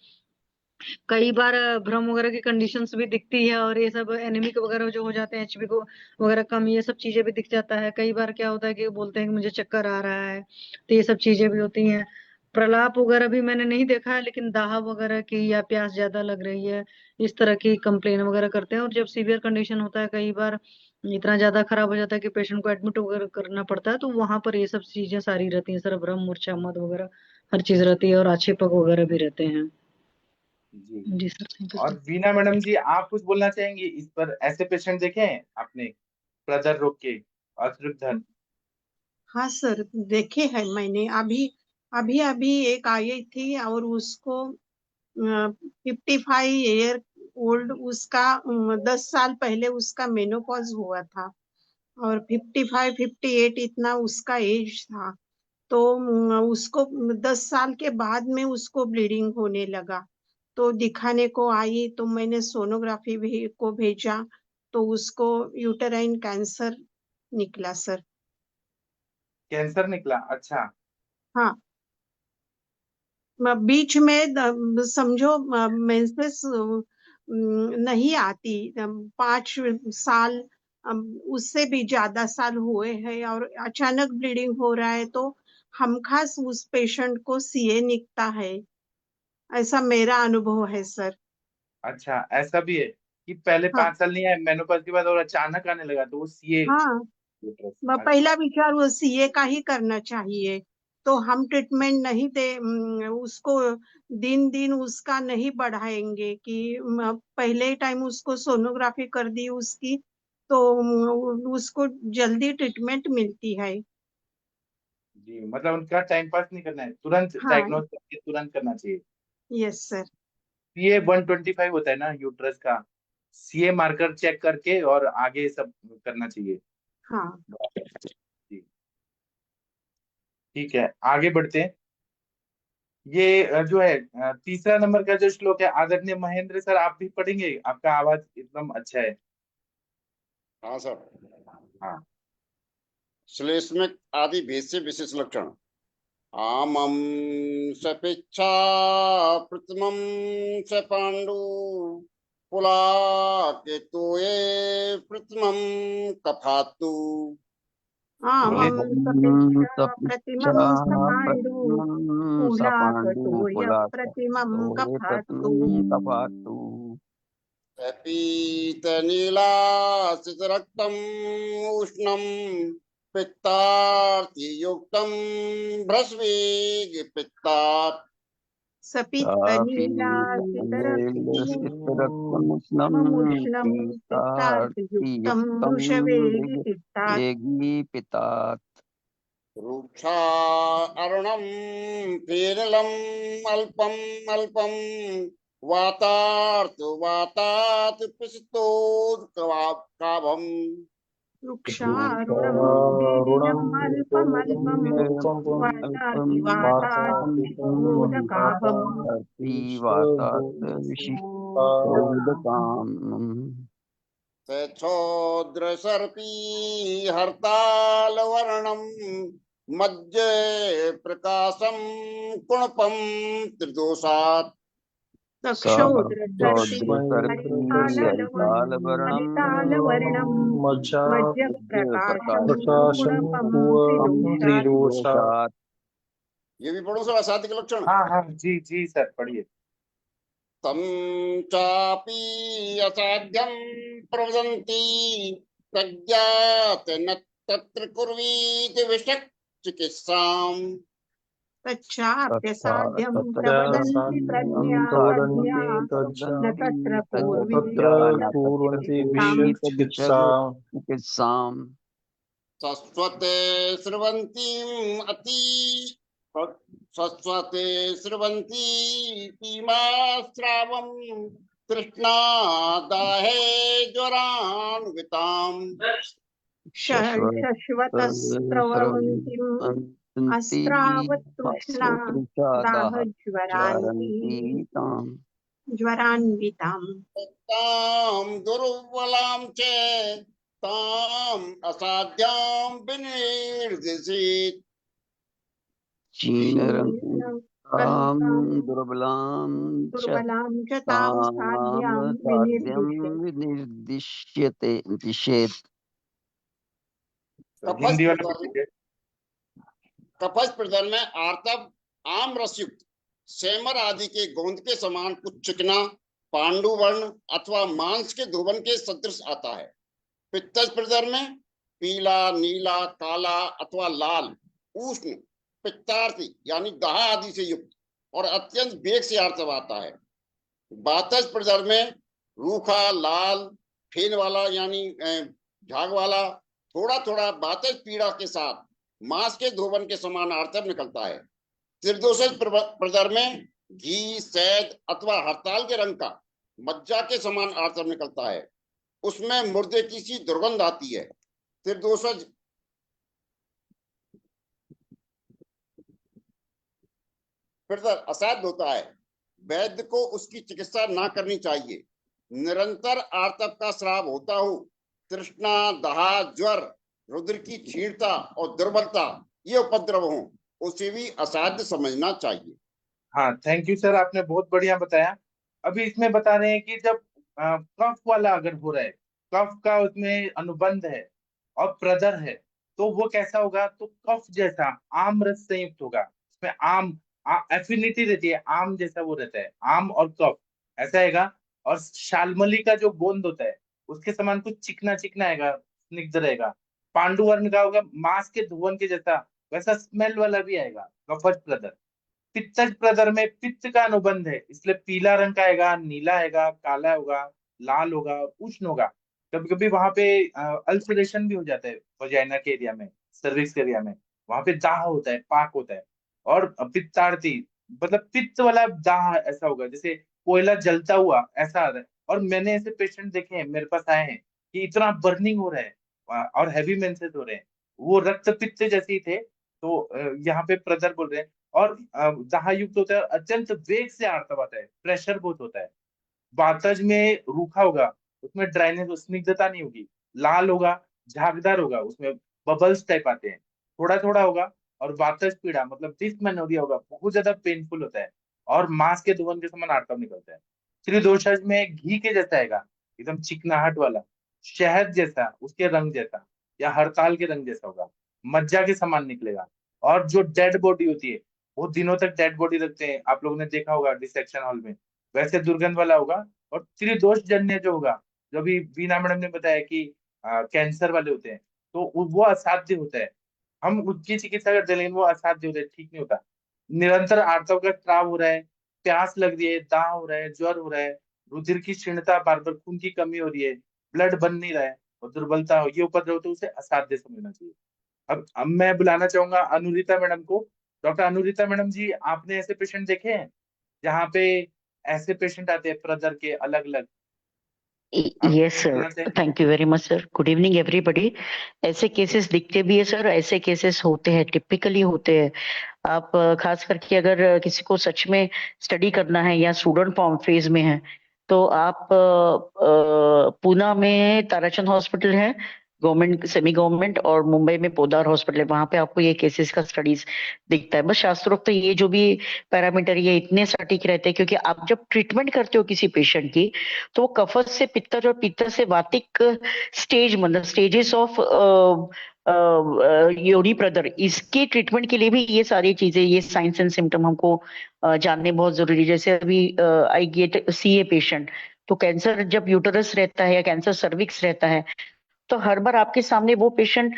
D: कई बार भ्रम वगैरह की कंडीशंस भी दिखती है, और ये सब एनीमिक वगैरह जो हो जाते हैं, एचबी को वगैरह कम, ये सब चीजें भी दिख जाता है। कई बार क्या होता है कि बोलते हैं कि मुझे चक्कर आ रहा है, तो ये सब चीजें भी होती हैं। प्रलाप वगैरह भी मैंने नहीं देखा है, लेकिन दाह वगैरह की या प्यास ज्यादा लग रही है, इस तरह की कंप्लेन वगैरह करते हैं। और जब सीवियर कंडीशन होता है, कई बार इतना ज्यादा खराब हो जाता है कि पेशेंट को एडमिट वगैरह करना पड़ता है, तो वहां पर ये सब चीजें सारी रहती हैं सर, भ्रम, मूर्छा, मद वगैरह हर चीज रहती है, और आक्षेपक वगैरह भी रहते हैं।
B: जी।
D: जी सर, थैंक यू
B: और
D: सर।
B: वीना मैडम जी, आप कुछ बोलना चाहेंगी इस पर? ऐसे पेशेंट देखे हैं आपने प्रदर रोग के, अश्रुधर?
F: हाँ सर, देखे हैं मैंने। अभी अभी अभी एक आई थी और उसको 55 ईयर ओल्ड, उसका 10 साल पहले उसका मेनोपॉज हुआ था, और 55-58 इतना उसका एज था। तो उसको 10 साल के बाद में उसको ब्लीडिंग होने लगा, तो दिखाने को आई, तो मैंने सोनोग्राफी भी को भेजा, तो उसको यूटेराइन कैंसर निकला सर।
B: कैंसर निकला? अच्छा।
F: हाँ, बीच में समझो मेंसेस नहीं आती, 5 साल, उससे भी ज्यादा साल हुए हैं, और अचानक ब्लीडिंग हो रहा है, तो हम खास उस पेशेंट को सीए निकता है, ऐसा मेरा अनुभव है सर।
B: अच्छा, ऐसा भी है कि पहले
F: हाँ
B: 5 साल नहीं आए, मेनोपॉज के बाद और अचानक आने लगा, तो वो सीए
F: हाँ,
B: अच्छा।
F: पहला विचार वो सीए का ही करना चाहिए, तो हम ट्रीटमेंट नहीं दे, उसको दिन दिन उसका नहीं बढ़ाएंगे कि पहले टाइम उसको सोनोग्राफी कर दी उसकी, तो उसको जल्दी ट्रीटमेंट मिलती है।
B: जी, मतलब उनका टाइम पास नहीं करना है, तुरंत
F: हाँ,
B: डायग्नोज करके तुरंत करना चाहिए।
F: Yes sir.
B: सीए 125 होता है ना यूट्रस का, सीए मार्कर चेक करके और आगे सब करना चाहिए।
F: हाँ
B: जी, ठीक है, आगे बढ़ते हैं। ये जो है तीसरा नंबर का जो श्लोक है, आदरणीय महेंद्र सर आप भी पढ़ेंगे? आपका आवाज एकदम अच्छा है।
C: हाँ सर।
B: हाँ।
C: श्लेष्मिक आदि भेद से विशेष लक्षण। आमं सपिच्छा प्रथमं स पाण्डु पुलाकेतुये प्रथमं कफातु।
B: बोले
F: आमं सपिच्छा प्रतिमं स पाण्डु पुलाकतोय प्रतिमं कफातु।
E: कपातु
C: पीतनीलासितरक्तम् उष्णं पित्तार्थियुक्तं भ्रस्वेगपित्तात्।
F: सपित्तनीलासितरक्तमुष्णं पित्तार्थियुक्तं
E: युक्तं
F: वृषवेगिपित्तात्।
E: पितात्
C: रुक्षा अरुणं फेनलम् अल्पम् अल्पं वातात् पिशितोत्काभम्।
F: वृक्षारुणं फेनिलम् अल्पमल्पं वातार्तिवातात्रिशोदकाभम्।
E: वातात् विशिष्टोदकाम्
C: सच्छोद्रसर्पी हर्तालवर्णं मध्ये प्रकाशं कुणपं त्रिदोषात्।
F: तक्षौद्रदर्शी
E: हरितालवर्णं
F: हरितालवर्णं मध्यप्रकाशं
E: प्रकाशं
F: कुणपं त्रिदोषात्।
E: त्रिदोषात्।
C: ये भी पढ़ो सर असाध्य के लक्षण।
B: हाँ हाँ, जी जी सर, पढ़िए।
C: तं चापि असाध्यं प्रवदन्ति प्रज्ञात न तत्र कुर्वीत विषक् चिकित्साम्
F: तच्चाप्यसाध्यं प्रवदन्ति प्रज्ञा न तत्र
E: कुर्वन्ति
F: चिकित्साम्।
E: चिकित्साम्
C: सस्वते स्रवन्तीम् अति सस्वते स्रवन्ती पीमास्रावं तृष्णादाहे ज्वरान्विताम्
F: शश्वतस्रवन्तीम् अस्त्रावतृष्णा ज्वरान्विताम्
C: तां दुर्बलां च ताम् असाध्यां विनिर्दिशेत्
E: दुर्बलां च
F: तां साध्यां
E: विनिर्दिश्यते दिशेत्।
B: हिंदी वाला बोलिए।
C: कपस प्रदन में आर्तव आम रसयुक्त सेमर आदि के गोंद के समान कुछ चिकना पांडुवर्ण अथवा मांस के ध्रुवन के सदृश आता है। पित्तज प्रदर में पीला, नीला, काला अथवा लाल, उष्ण, पित्तार्थी यानी दाह आदि से युक्त और अत्यंत वेग से आर्तव आता है। बातज प्रदर में रूखा, लाल, फेन वाला यानी झाग वाला, थोड़ा थोड़ा बातज पीड़ा के साथ मांस के धोवन के समान आर्तव निकलता है। त्रिदोषज प्रदर में घी, शहद अथवा हड़ताल के रंग का मज्जा के समान आर्तव निकलता है। उसमें मुर्दे की सी दुर्गंध आती है। त्रिदोषज प्रदर असाध्य होता है। वैद्य को उसकी चिकित्सा ना करनी चाहिए। निरंतर आर्तव का स्राव होता हो, तृष्णा, दाह, ज्वर, रुधिर की क्षीणता और दुर्बलता ये उपद्रव हो, उसे भी असाध्य समझना चाहिए।
B: हाँ, थैंक यू सर, आपने बहुत बढ़िया बताया। अभी इसमें बता रहे हैं कि जब कफ वाला अगर हो रहा है, कफ का उसमें अनुबंध है और प्रदर है, तो वो कैसा होगा? तो कफ जैसा आम रस संयुक्त होगा। उसमें आम एफिनिटी रहती है, आम जैसा वो रहता है, आम और कफ ऐसा आएगा। और शालमली का जो गोंद होता है उसके समान कुछ चिकना चिकना आएगा, स्निग्ध रहेगा। पांडुवर्ण का होगा मांस के धुवन के जैसा, वैसा स्मेल वाला भी आएगा, कफज प्रदर। पित्तज प्रदर में पित्त का अनुबंध है, इसलिए पीला रंग का आएगा, नीला आएगा, काला होगा, लाल होगा, उष्ण होगा। कभी कभी वहां पे अल्सरेशन भी हो जाता है वजाइना के एरिया में, सर्विक्स के एरिया में, वहां पे दाह होता है, पाक होता है। और पित्तार्थी मतलब पित्त वाला दाह ऐसा होगा जैसे कोयला जलता हुआ ऐसा आ रहा है। और मैंने ऐसे पेशेंट देखे हैं, मेरे पास आए हैं कि इतना बर्निंग हो रहा है और हैवी मेंसेस हो रहे हैं, वो रक्त पित्त जैसे ही थे। तो यहाँ पे प्रदर बोल रहे हैं। और दाह युक्त होता है, अत्यंत वेग से आर्तव आता है, प्रेशर बहुत होता है। वातज में रूखा होगा, उसमें ड्राइनेस, स्निग्धता नहीं होगी। लाल होगा, झागदार होगा, उसमें बबल्स टाइप आते हैं, थोड़ा थोड़ा होगा। और वातज पीड़ा मतलब डिस्मेनोरिया होगा, बहुत ज्यादा पेनफुल होता है। और मांस के धुवन के समान आर्तव निकलता है। त्रिदोषज में घी के जैसा आएगा, एकदम चिकनाहट वाला, शहद जैसा, उसके रंग जैसा, या हड़ताल के रंग जैसा होगा, मज्जा के समान निकलेगा। और जो डेड बॉडी होती है, वो दिनों तक डेड बॉडी रखते हैं, आप लोगों ने देखा होगा डिसेक्शन हॉल में, वैसे दुर्गंध वाला होगा। और त्रिदोष जन्य जो होगा, जो अभी बीना मैडम ने बताया कि कैंसर वाले होते हैं, तो वो असाध्य होता है। हम उसकी चिकित्सा करते हैं लेकिन वो असाध्य होता है, ठीक नहीं होता। निरंतर आर्तव का स्राव हो रहा है, प्यास लग रही है, दाह हो रहा है, ज्वर हो रहा है, रुधिर की क्षीणता, बार बार खून की कमी हो रही है, ब्लड बन नहीं रहा है और दुर्बलता हो, ये उपद्रव, तो उसे असाध्य समझना चाहिए। अब मैं बुलाना चाहूंगा अनुरिता मैडम को। डॉक्टर अनुरिता मैडम जी, आपने ऐसे पेशेंट देखे हैं जहाँ पे ऐसे पेशेंट आते हैं प्रदर के अलग अलग?
G: Yes sir, thank you very much sir. Good evening everybody. ऐसे केसेस दिखते भी है सर, ऐसे केसेस होते हैं, टिपिकली होते हैं। आप खास करके अगर किसी को सच में स्टडी करना है या स्टूडेंट फॉर्म फेज में है, तो आप पूना में ताराचंद हॉस्पिटल है, गवर्नमेंट, सेमी गवर्नमेंट और मुंबई में पोदार हॉस्पिटल है, वहां पे आपको ये केसेस का स्टडीज दिखता है। बस शास्त्रोक्त तो ये जो भी पैरामीटर ये इतने सटीक रहते हैं, क्योंकि आप जब ट्रीटमेंट करते हो किसी पेशेंट की, तो वो कफत से पित्तर और पित्तर से वातिक स्टेज, मतलब स्टेजेस ऑफ योनि प्रदर, इसके ट्रीटमेंट के लिए भी ये सारी चीजें, ये साइंस एंड सिम्टम हमको जानने बहुत जरूरी है। जैसे अभी I get see a patient, तो कैंसर जब यूटरस रहता है या कैंसर सर्विक्स रहता है, तो हर बार आपके सामने वो पेशेंट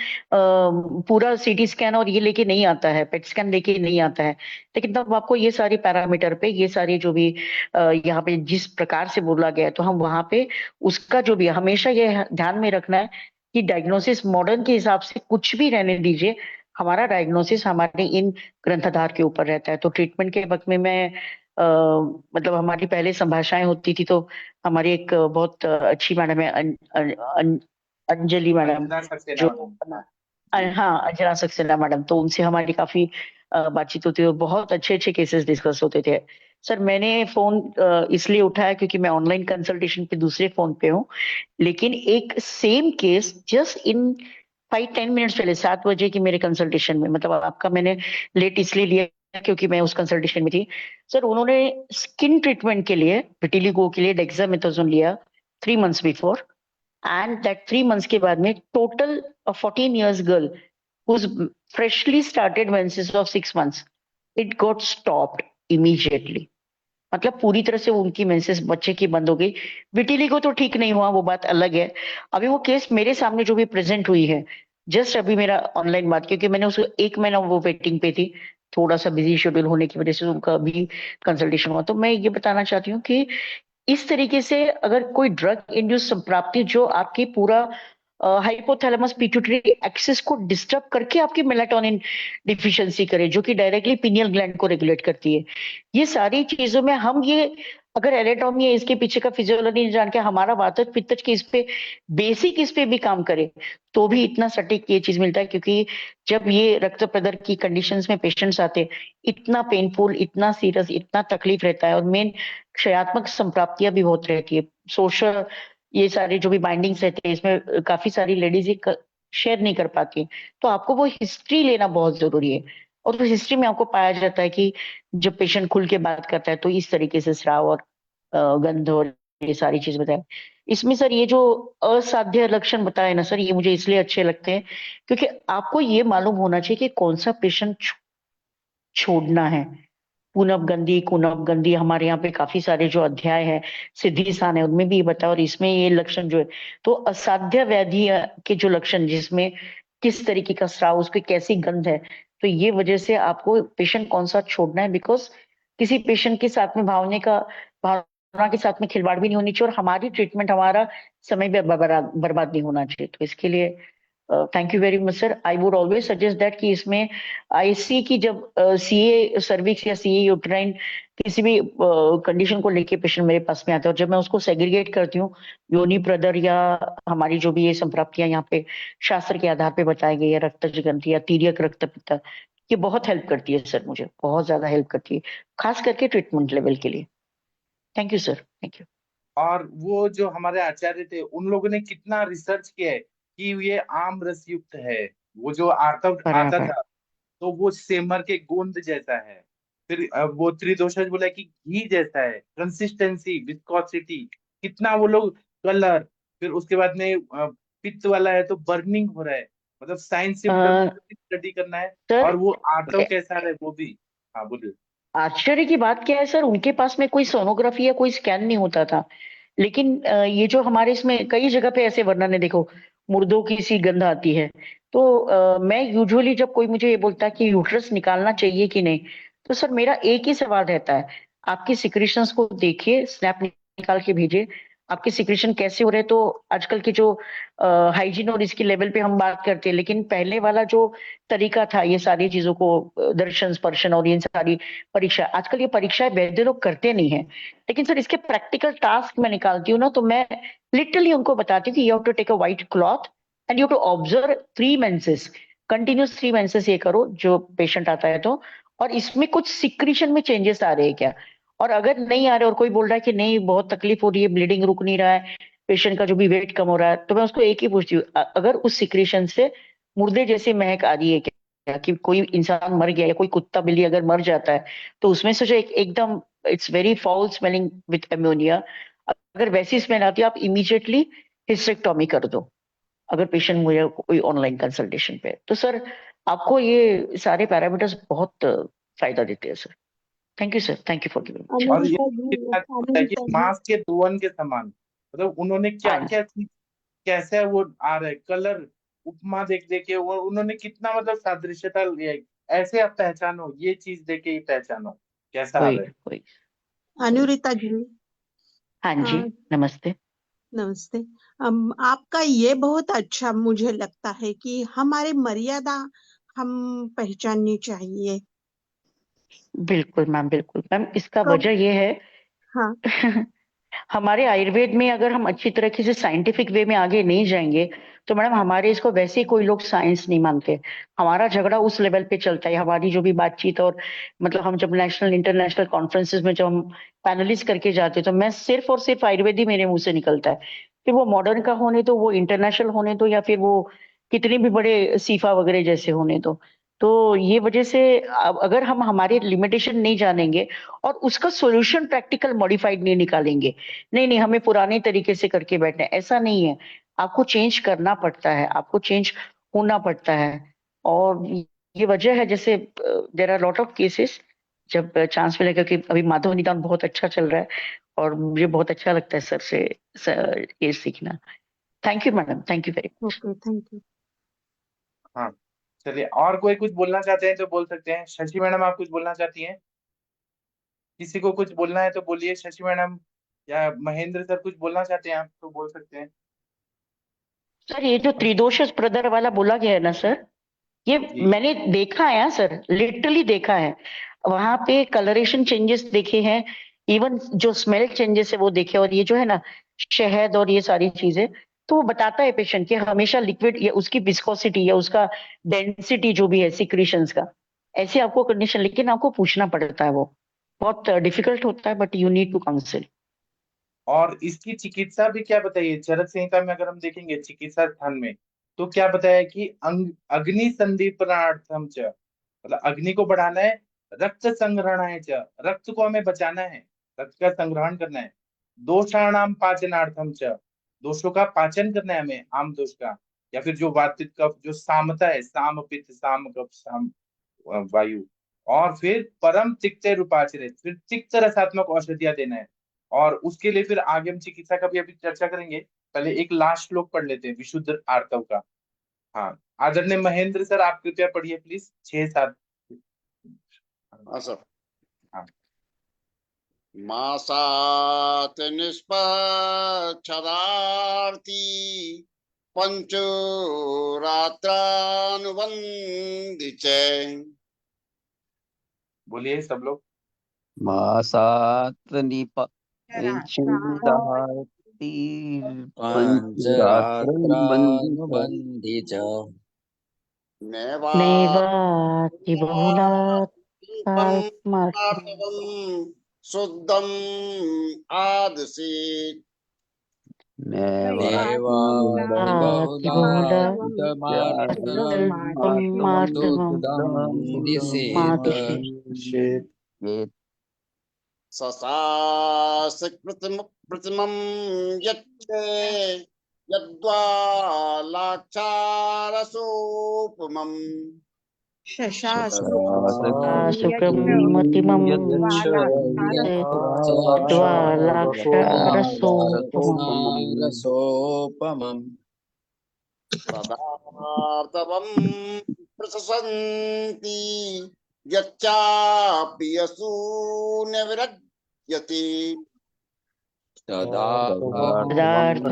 G: पूरा सीटी स्कैन और ये लेके नहीं आता है, पेट स्कैन लेके नहीं आता है, लेकिन तब आपको ये सारी पैरामीटर पे, ये सारी जो भी यहाँ पे जिस प्रकार से बोला गया है, तो हम वहां पे उसका जो भी हमेशा ये ध्यान में रखना है कि डायग्नोसिस मॉडर्न के हिसाब से कुछ भी रहने दीजिए, हमारा डायग्नोसिस हमारे इन ग्रंथाधार के ऊपर रहता है। तो ट्रीटमेंट के वक्त में मैं मतलब हमारी पहले संभाषाएं होती थी, तो हमारी एक बहुत अच्छी मैडम है अंजलि मैडम,
B: अंजना सक्सेना
G: जो
B: मैडम।
G: हाँ अंजना सक्सेना मैडम, तो उनसे हमारी काफी बातचीत होती है और बहुत अच्छे अच्छे केसेस डिस्कस होते थे। सर मैंने फोन इसलिए उठाया क्योंकि मैं ऑनलाइन कंसल्टेशन पे दूसरे फोन पे हूँ, लेकिन एक same case just in 5-10 minutes पहले 7 बजे की मेरे कंसल्टेशन में, मतलब आपका मैंने लेट इसलिए लिया क्योंकि मैं उस कंसल्टेशन में थी। सर उन्होंने स्किन ट्रीटमेंट के लिए विटिलिगो के लिए डेक्सामेथासोन लिया 3 months before, and that 3 months के बाद में total a 14 years girl who's freshly started menses of 6 months, it got stopped immediately। मतलब पूरी तरह से उनकी मेंसेस बच्चे की बंद हो गई। विटिलिगो तो ठीक नहीं हुआ, वो बात अलग है। अभी वो केस मेरे सामने जो भी प्रेजेंट हुई है, जस्ट अभी मेरा ऑनलाइन बात, क्योंकि मैंने उसको 1 महीना वो वेटिंग पे थी, थोड़ा सा बिजी शेड्यूल होने की वजह से उनका अभी कंसल्टेशन हुआ। तो मैं ये बताना चाहती हूँ कि इस तरीके से अगर कोई ड्रग इंड्यूस संप्राप्ति जो आपकी पूरा हाइपोथैलेमस पिट्यूटरी एक्सिस को डिस्टर्ब करके आपकी मेलाटोनिन डिफिशियंसी करे, जो कि डायरेक्टली पीनियल ग्लैंड को रेगुलेट करती है, ये सारी चीजों में हम ये अगर एनाटॉमी है इसके पीछे का फिजियोलॉजी जान के हमारा वातज पित्तज के इस पे बेसिक इस पे भी काम करे, तो भी इतना सटीक ये चीज मिलता है। क्योंकि जब ये रक्त प्रदर की कंडीशंस में पेशेंट्स आते, इतना पेनफुल, इतना सीरियस, इतना तकलीफ रहता है, और मेन क्षयात्मक संप्राप्तियां भी बहुत रहती है, सोशल ये सारे जो भी बाइंडिंग्स रहते हैं, इसमें काफी सारी लेडीज शेयर नहीं कर पाती। तो आपको वो हिस्ट्री लेना बहुत जरूरी है, और उस हिस्ट्री में आपको पाया जाता है कि जब पेशेंट खुल के बात करता है तो इस तरीके से स्राव और गंध और ये सारी चीज बताए। इसमें सर ये जो असाध्य लक्षण बताए ना सर, ये मुझे इसलिए अच्छे लगते हैं क्योंकि आपको ये मालूम होना चाहिए कि कौन सा पेशेंट छोड़ना है। पुनब गंदी हमारे यहाँ पे काफी सारे जो अध्याय है सिद्धि स्थान है उनमें भी ये बताया, और इसमें ये लक्षण जो है, तो असाध्य व्याधि के जो लक्षण जिसमें किस तरीके का स्राव, उसकी कैसी गंध है, तो ये वजह से आपको पेशेंट कौन सा छोड़ना है। बिकॉज किसी पेशेंट के साथ में भावना के साथ में खिलवाड़ भी नहीं होनी चाहिए, और हमारी ट्रीटमेंट हमारा समय भी बर्बाद नहीं होना चाहिए। तो इसके लिए thank you very much sir. I would always suggest that कि इसमें आईसी की जब सीए सर्विक्स या सीए यूट्राइन किसी भी कंडीशन को लेके पेशेंट मेरे पास में आता है, और जब मैं उसको सेग्रीगेट करती हूँ योनि प्रदर या हमारी जो भी ये संप्राप्तियां यहाँ पे शास्त्र के आधार पे बताई गई है, रक्तज ग्रंथि या तीर्यक रक्तपित्त, ये बहुत हेल्प करती है सर, मुझे बहुत ज्यादा हेल्प करती है, खास करके ट्रीटमेंट लेवल के लिए। Thank you sir, thank you.
B: और वो जो हमारे आचार्य थे उन लोगों ने कितना रिसर्च किया है कि ये आम रस युक्त है, वो जो आता
G: बराबर।
B: था तो वो सेमर के गोंद जैसा है। फिर वो त्रिदोषज बोला कि घी जैसा है, कंसिस्टेंसी, विस्कोसिटी, कितना वो लोग कलर। फिर उसके बाद में पित्त वाला है तो बर्निंग हो रहा है, मतलब साइंस सिम्टम स्टडी करना है।
G: सर
B: और वो आर्तव कैसा है वो भी। हाँ बोलिए।
G: आश्चर्य की बात क्या है सर, उनके पास में कोई सोनोग्राफी या कोई स्कैन नहीं होता था, लेकिन ये जो हमारे इसमें कई जगह पे ऐसे वर्णन है, देखो मुर्दों की सी गंध आती है, तो मैं यूजुअली जब कोई मुझे ये बोलता है कि यूट्रस निकालना चाहिए कि नहीं, तो सर मेरा एक ही सवाल रहता है, आपकी सिक्रीशंस को देखिए, स्नैप निकाल के भेजिए, आपके सिक्रीशन कैसे हो रहे हैं। तो आजकल की जो हाइजीन और इसकी लेवल पे हम बात करते हैं, लेकिन पहले वाला जो तरीका था ये सारी चीजों को दर्शन स्पर्शन और ये सारी परीक्षा, आजकल ये परीक्षाएं वैद्य लोग करते नहीं है, लेकिन सर इसके प्रैक्टिकल टास्क मैं निकालती हूँ ना, तो मैं लिटरली उनको बताती हूँ कि you have to take a white cloth and you have to observe 3 menses, continuous 3 menses ये करो जो पेशेंट आता है तो, और इसमें कुछ सिक्रीशन में चेंजेस आ रहे हैं क्या, और अगर नहीं आ रहे और कोई बोल रहा है कि नहीं बहुत तकलीफ हो रही है, ब्लीडिंग रुक नहीं रहा है, पेशेंट का जो भी वेट कम हो रहा है, तो मैं उसको एक ही पूछती हूँ, अगर उस सिक्रेशन से मुर्दे जैसी महक आ रही है क्या, कि कोई इंसान मर गया या कोई कुत्ता बिल्ली अगर मर जाता है तो उसमें से जो एकदम it's very foul smelling with ammonia, अगर वैसी स्मेल आती है आप इमीडिएटली हिस्टेक्टोमी कर दो, अगर पेशेंट मुझे कोई ऑनलाइन कंसल्टेशन पे। तो सर आपको ये सारे पैरामीटर्स बहुत फायदा देते हैं sir. Thank you sir, thank you for giving.
B: और ये
F: अनिरुद्धा जी,
B: होता है कि
F: अनिरुद्धा जी,
B: मांस के धुवन के समान, मतलब उन्होंने क्या
G: हाँ
B: क्या चीज, कैसे वो आ रहा है कलर, उपमा देख देख के वो उन्होंने कितना मतलब सादृश्यता लिया है। ऐसे आप पहचानो, ये चीज देख के ही पहचानो कैसा आ
G: वही
B: रहा है।
G: वही।
F: अनिरुद्धा जी,
G: हाँ जी,
F: हाँ,
G: नमस्ते।
F: नमस्ते। आपका ये बहुत अच्छा मुझे लगता है कि हमारे मर्यादा हम पहचाननी चाहिए।
G: बिल्कुल मैम, बिल्कुल मैम, इसका
F: कब,
G: वजह ये है
F: हाँ,
G: हमारे आयुर्वेद में अगर हम अच्छी तरीके से साइंटिफिक वे में आगे नहीं जाएंगे तो मैडम हमारे इसको वैसे ही कोई लोग साइंस नहीं मानते। हमारा झगड़ा उस लेवल पे चलता है, हमारी जो भी बातचीत, और मतलब हम जब नेशनल इंटरनेशनल कॉन्फ्रेंसेस में जब हम पैनलिस्ट करके जाते हैं तो मैं सिर्फ और सिर्फ आयुर्वेद ही मेरे मुंह से निकलता है, फिर वो मॉडर्न का होने दो, वो इंटरनेशनल होने दो, या फिर वो कितने भी बड़े सीफा वगैरह जैसे होने दो। तो ये वजह से अगर हम हमारे लिमिटेशन नहीं जानेंगे और उसका सॉल्यूशन प्रैक्टिकल मॉडिफाइड नहीं निकालेंगे, नहीं नहीं हमें पुराने तरीके से करके बैठना है, ऐसा नहीं है। आपको चेंज करना पड़ता है, आपको चेंज होना पड़ता है। और ये वजह है, जैसे there are lot of cases, जब चांस मिलेगा, कि अभी माधव निदान बहुत अच्छा चल रहा है और मुझे बहुत अच्छा लगता है सर से ये सीखना। Thank you madam, thank you very much.
F: Okay, thank you.
B: हाँ, चलिए, और कोई कुछ बोलना चाहते हैं तो बोल सकते हैं। शशि मैडम आप कुछ बोलना चाहती हैं? किसी को कुछ बोलना है तो बोलिए, शशि मैडम या महेंद्र सर कुछ बोलना चाहते हैं आप तो बोल सकते हैं।
G: सर ये जो त्रिदोष प्रदर वाला बोला गया है ना सर, ये
B: जी।
G: मैंने देखा है सर, लिटरली देखा है। वहां पे कलरेशन चेंजेस देखे हैं, इवन जो स्मेल चेंजेस है वो देखे, और ये जो है ना शहद और ये सारी चीजें, तो वो बताता है पेशेंट कि हमेशा लिक्विड या उसकी विस्कोसिटी या उसका डेंसिटी जो भी है सिक्रीशंस का, ऐसे आपको कंडीशन, लेकिन आपको पूछना पड़ता है, वो बहुत डिफिकल्ट होता है, but you need to counsel.
B: और इसकी चिकित्सा भी क्या बताइए, चरक संहिता में अगर हम देखेंगे चिकित्सा स्थान में, तो क्या बताया कि अग्नि संदीपनार्थम च, मतलब अग्नि को बढ़ाना है, रक्त संग्रहणाय च, रक्त को हमें बचाना है, रक्त का संग्रहण करना है, दोषाणाम पाचनार्थम च, दोषों का पाचन करना है हमें, आम दोष का, या फिर जो वातित कफ जो सामता है, साम पित्त साम कफ साम वायु, और फिर परम तिक्त रूपाचरित, फिर तिक्त रसात्मक औषधियां देना है। और उसके लिए फिर आगे हम चिकित्सा का भी अभी चर्चा करेंगे। पहले एक लास्ट श्लोक पढ़ लेते हैं विशुद्ध आर्तव का। हाँ, आदरणीय महेंद्र सर आप कृपया पढ़िए प्लीज, 6-7।
C: हाँ सर।
B: हाँ।
C: मासात निष्पक्षदार्थी पंचरात्रानुबंधी च।
B: बोलिए सब लोग।
E: मासात् निपच्छिन्दाति पंचरात्रनुबन्धि
H: पंचरात्रानुबन्धि च
G: नैवाति बहुलात्
C: पार्थवम् शुद्धम् आदसीत्।
H: नैवाति
G: आति
H: बहुलात्
G: बहुलात्
H: शुद्धमार्तवम्
G: मार्तवम्
H: दिशेत्।
G: मादिशेत्।
C: ससास प्रतिमं यच्च यद्वालाक्षारसोपमम्।
G: सुखमतिमं ज्वालाक्षारसोपमम्
H: रसोपमम्
C: तदार्तवं प्रशसन्ति यच्चापि असून विरज्यति।
G: तदार्तवं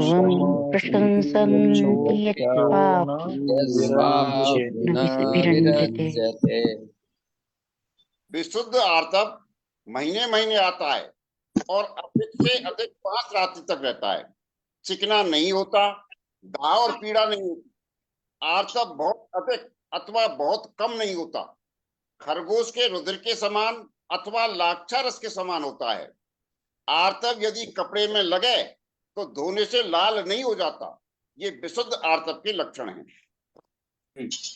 G: प्रशंसन्ति यत्पापं न विरञ्जते।
H: विरज्यते।
C: विशुद्ध आर्तव महीने महीने आता है और अधिक से अधिक 5 रात्रि तक रहता है। चिकना नहीं होता, घाव और पीड़ा नहीं होती। आर्तव बहुत अधिक अथवा बहुत कम नहीं होता। खरगोश के रुधिर के समान अथवा लाक्षारस के समान होता है। आर्तव यदि कपड़े में लगे तो धोने से लाल नहीं हो जाता। ये विशुद्ध आर्तव के लक्षण हैं।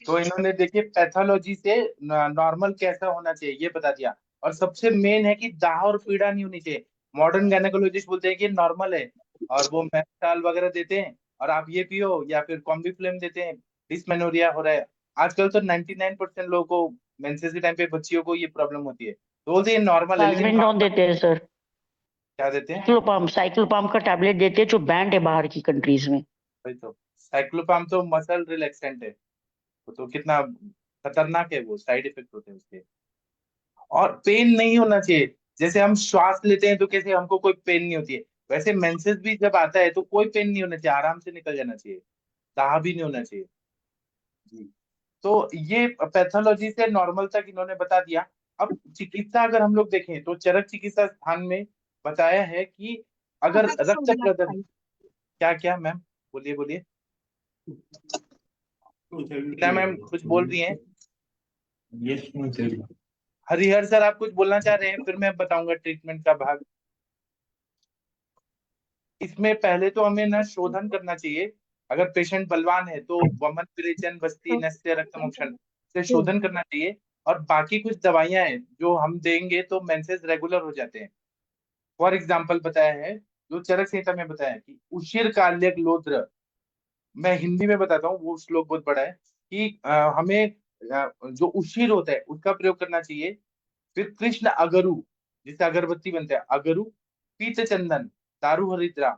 B: तो इन्होंने देखिए पैथोलॉजी से नॉर्मल कैसा होना चाहिए ये बता दिया, और सबसे मेन है कि दाह और पीड़ा नहीं होनी चाहिए। मॉडर्न गायनेकोलॉजिस्ट बोलते हैं कि नॉर्मल है, और वो मेफ्टाल वगैरह देते हैं, और आप ये पियो, या फिर कॉम्बिफ्लेम देते हैं, डिस्मेनोरिया हो रहा है। आजकल तो 99% लोगों को मेंसेस के टाइम पे बच्चियों को ये प्रॉब्लम होती है, तो बोलते हैं नॉर्मल है, लेकिन
G: फाजमिंडोन देते हैं सर,
B: क्या देते हैं?
G: साइक्लोपाम का टैबलेट देते हैं जो बैंड है बाहर की कंट्रीज में।
B: वही तो, साइक्लोपाम तो मसल रिलैक्सेंट है, वो तो कितना खतरनाक है, वो साइड इफेक्ट होते हैं उसके। और पेन नहीं होना चाहिए। जैसे हम श्वास लेते हैं तो कैसे हमको कोई पेन नहीं होती है, वैसे मेंसेस भी जब आता है तो कोई पेन नहीं होना चाहिए, आराम से निकल जाना चाहिए, दाह भी नहीं होना चाहिए जी। तो ये पैथोलॉजी से नॉर्मल तक इन्होंने बता दिया। अब चिकित्सा अगर हम लोग देखें तो चरक चिकित्सा स्थान में बताया है कि अगर
F: अदरक
B: रक्त
F: सोडा
B: प्रदर्शन,
F: खाई।
B: क्या क्या मैम, बोलिए बोलिए, क्या मैम कुछ बोल रही हैं? हरिहर सर आप कुछ बोलना चाह रहे हैं, फिर मैं बताऊंगा ट्रीटमेंट का भाग। इसमें पहले तो हमें ना शोधन करना चाहिए। अगर पेशेंट बलवान है तो वमन विरेचन बस्ती नस्य रक्त मोक्षण से शोधन करना चाहिए, और बाकी कुछ दवाइयां हैं जो हम देंगे तो मेंसेस रेगुलर हो जाते हैं। फॉर एग्जाम्पल बताया है, जो चरक संहिता में बताया है कि उशिर काल्यक लोद्र, मैं हिंदी में बताता हूँ, वो श्लोक बहुत बड़ा है कि हमें जो उशिर होता है उसका प्रयोग करना चाहिए। फिर कृष्ण अगरु, जिससे अगरबत्ती बनता है, अगरु, पीत चंदन, दारू हरिद्रा,